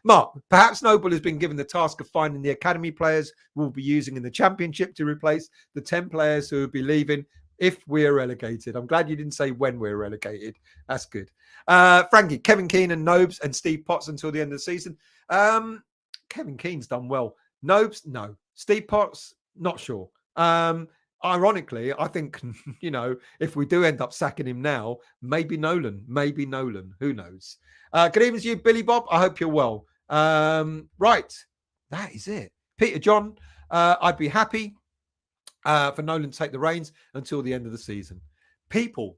Mark, perhaps Noble has been given the task of finding the academy players we'll be using in the Championship to replace the 10 players who will be leaving if we're relegated. I'm glad you didn't say when we're relegated. That's good. Frankie, Kevin Keane and Nobes and Steve Potts until the end of the season. Kevin Keane's done well. Nobes, no. Steve Potts, not sure. Ironically, I think, if we do end up sacking him now, maybe Nolan. Who knows? Good evening to you, Billy Bob. I hope you're well. Right. That is it. Peter John, I'd be happy for Nolan to take the reins until the end of the season. People,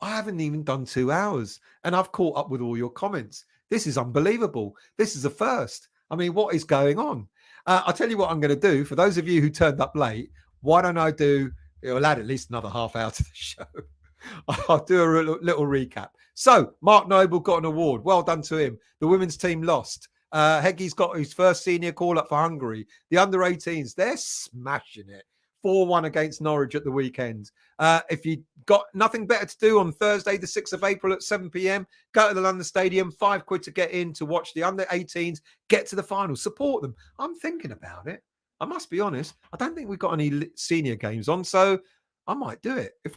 I haven't even done 2 hours and I've caught up with all your comments. This is unbelievable. This is a first. I mean, what is going on? I'll tell you what I'm going to do. For those of you who turned up late, why don't I it'll add at least another half hour to the show. I'll do a little recap. So, Mark Noble got an award. Well done to him. The women's team lost. Heggy's got his first senior call-up for Hungary. The under-18s, they're smashing it. 4-1 against Norwich at the weekend. If you got nothing better to do on Thursday, the 6th of April at 7 p.m, go to the London Stadium, £5 to get in to watch the under-18s get to the final. Support them. I'm thinking about it. I must be honest. I don't think we've got any senior games on, so I might do it. If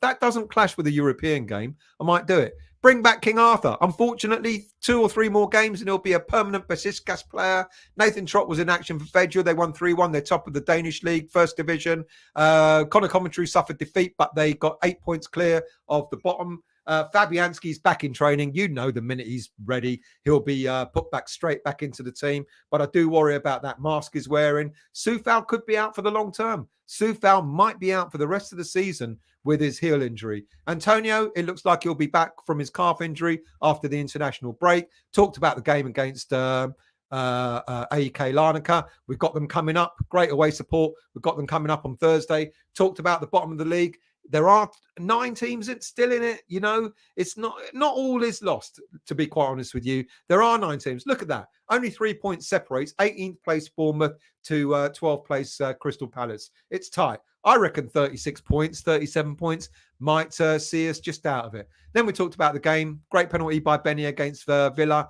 that doesn't clash with a European game, I might do it. Bring back King Arthur. Unfortunately, 2 or 3 more games and he'll be a permanent Besiktas player. Nathan Trott was in action for Fedja. They won 3-1. They're top of the Danish league, first division. Connor Commentary suffered defeat, but they got 8 points clear of the bottom. Fabianski's back in training. You know, the minute he's ready, he'll be put back straight back into the team. But I do worry about that mask he's wearing. Soufal could be out for the long term. Soufal might be out for the rest of the season with his heel injury. Antonio, it looks like he'll be back from his calf injury after the international break. Talked about the game against AEK Larnaka. We've got them coming up. Great away support. We've got them coming up on Thursday. Talked about the bottom of the league. There are 9 teams still in it. You know, it's not all is lost, to be quite honest with you. There are 9 teams. Look at that. Only 3 points separates 18th place Bournemouth to 12th place Crystal Palace. It's tight. I reckon 36 points, 37 points might see us just out of it. Then we talked about the game. Great penalty by Benny against Villa.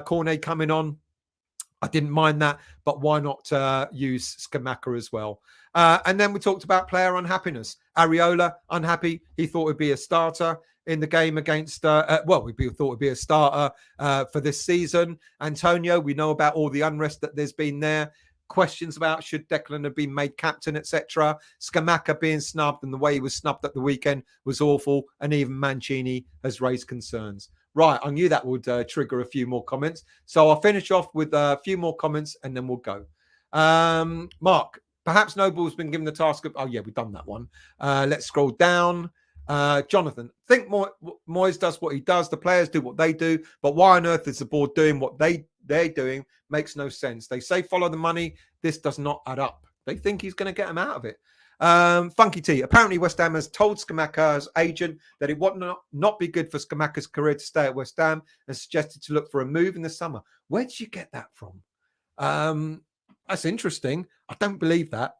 Cornet coming on. I didn't mind that, but why not use Scamacca as well? And then we talked about player unhappiness. Areola, unhappy. He thought it'd be a starter in the game against, we thought it'd be a starter for this season. Antonio, we know about all the unrest that there's been there. Questions about should Declan have been made captain, etc. Scamacca being snubbed and the way he was snubbed at the weekend was awful. And even Mancini has raised concerns. Right, I knew that would trigger a few more comments. So I'll finish off with a few more comments and then we'll go. Mark, perhaps Noble's been given the task of... Oh, yeah, we've done that one. Let's scroll down. Jonathan, think Moyes does what he does. The players do what they do. But why on earth is the board doing what they're doing? Makes no sense. They say follow the money. This does not add up. They think he's going to get them out of it. Funky T. Apparently, West Ham has told Scamacca's agent that it would not be good for Scamacca's career to stay at West Ham and suggested to look for a move in the summer. Where did you get that from? That's interesting. I don't believe that.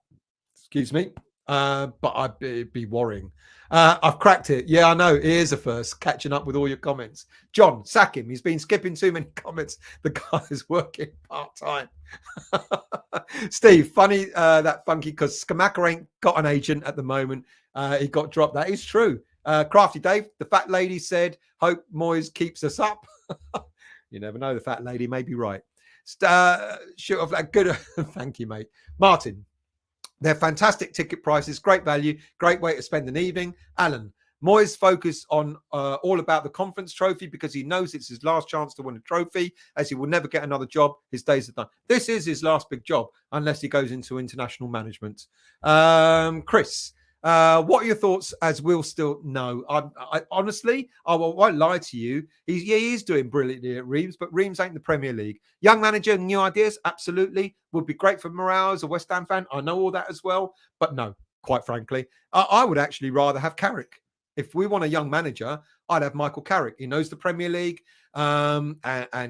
Excuse me. But it'd be worrying. I've cracked it. Yeah, I know. It is a first, catching up with all your comments. John, sack him. He's been skipping too many comments. The guy is working part-time. Steve, funny that Funky, because Scamacca ain't got an agent at the moment. He got dropped. That is true. Crafty Dave, the fat lady said, hope Moyes keeps us up. You never know. The fat lady may be right. Shoot off that good. Thank you, mate. Martin. They're fantastic ticket prices, great value, great way to spend an evening. Alan, Moyes focus on all about the conference trophy because he knows it's his last chance to win a trophy, as he will never get another job. His days are done. This is his last big job, unless he goes into international management. Chris, what are your thoughts as Will still know? I honestly, I won't lie to you. He is doing brilliantly at Reims, but Reims ain't the Premier League. Young manager, new ideas, absolutely. Would be great for morale as a West Ham fan. I know all that as well. But no, quite frankly, I would actually rather have Carrick. If we want a young manager, I'd have Michael Carrick. He knows the Premier League, and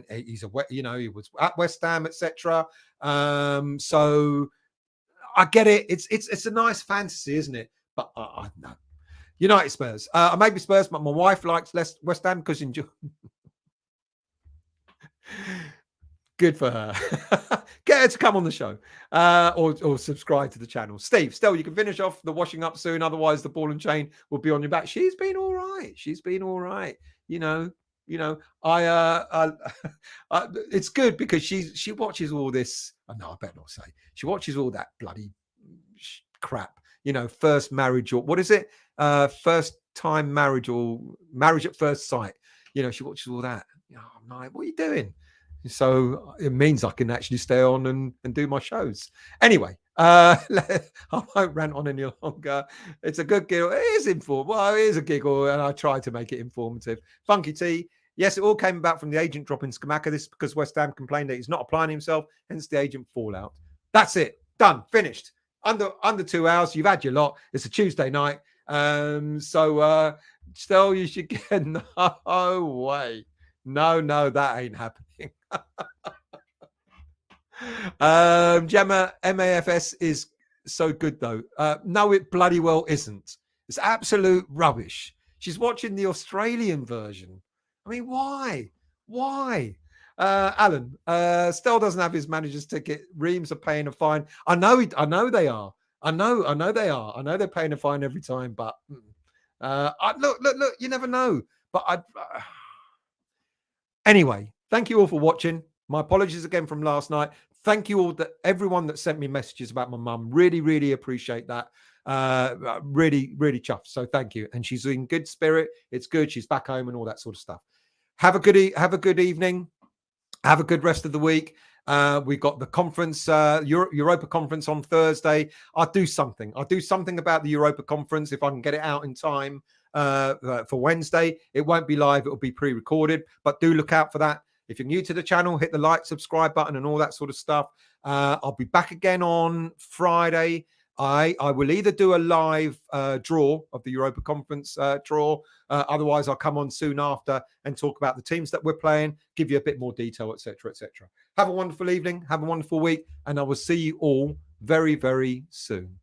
he's he was at West Ham, etc. So I get it. It's a nice fantasy, isn't it? But no. United Spurs. I may be Spurs, but my wife likes West Ham because enjoy. Good for her. Get her to come on the show or subscribe to the channel. Steve, still, you can finish off the washing up soon. Otherwise, the ball and chain will be on your back. She's been all right. It's good because she watches all this. Oh, no, I better not say. She watches all that bloody crap. First marriage or what is it? First time marriage or marriage at first sight. She watches all that. I'm like, what are you doing? So it means I can actually stay on and do my shows. Anyway, I won't rant on any longer. It's a good giggle. It is informative. Well, it is a giggle, and I try to make it informative. Funky T. Yes, it all came about from the agent dropping Scamacca. This is because West Ham complained that he's not applying himself, hence the agent fallout. That's it. Done. Finished. Under 2 hours. You've had your lot. It's a Tuesday night. Still, you should get no way. No, that ain't happening. Gemma, MAFS is So good though. No, it bloody well isn't. It's absolute rubbish. She's watching the Australian version. I mean, why? Why? Alan, Stell doesn't have his manager's ticket. Reams are paying a fine. I know they are. I know they are. I know they're paying a fine every time, but look, you never know. But anyway, thank you all for watching. My apologies again from last night. Thank you all, everyone that sent me messages about my mum. Really, really appreciate that. Really, really chuffed. So thank you. And she's in good spirit. It's good. She's back home and all that sort of stuff. Have a good evening. Have a good rest of the week. We've got the conference, Europa conference on Thursday. I'll do something about the Europa conference if I can get it out in time for Wednesday. It won't be live. It will be pre-recorded, but do look out for that. If you're new to the channel, hit the like, subscribe button and all that sort of stuff. I'll be back again on Friday. I will either do a live draw of the Europa Conference draw. Otherwise, I'll come on soon after and talk about the teams that we're playing, give you a bit more detail, etc., etc. Have a wonderful evening. Have a wonderful week. And I will see you all very, very soon.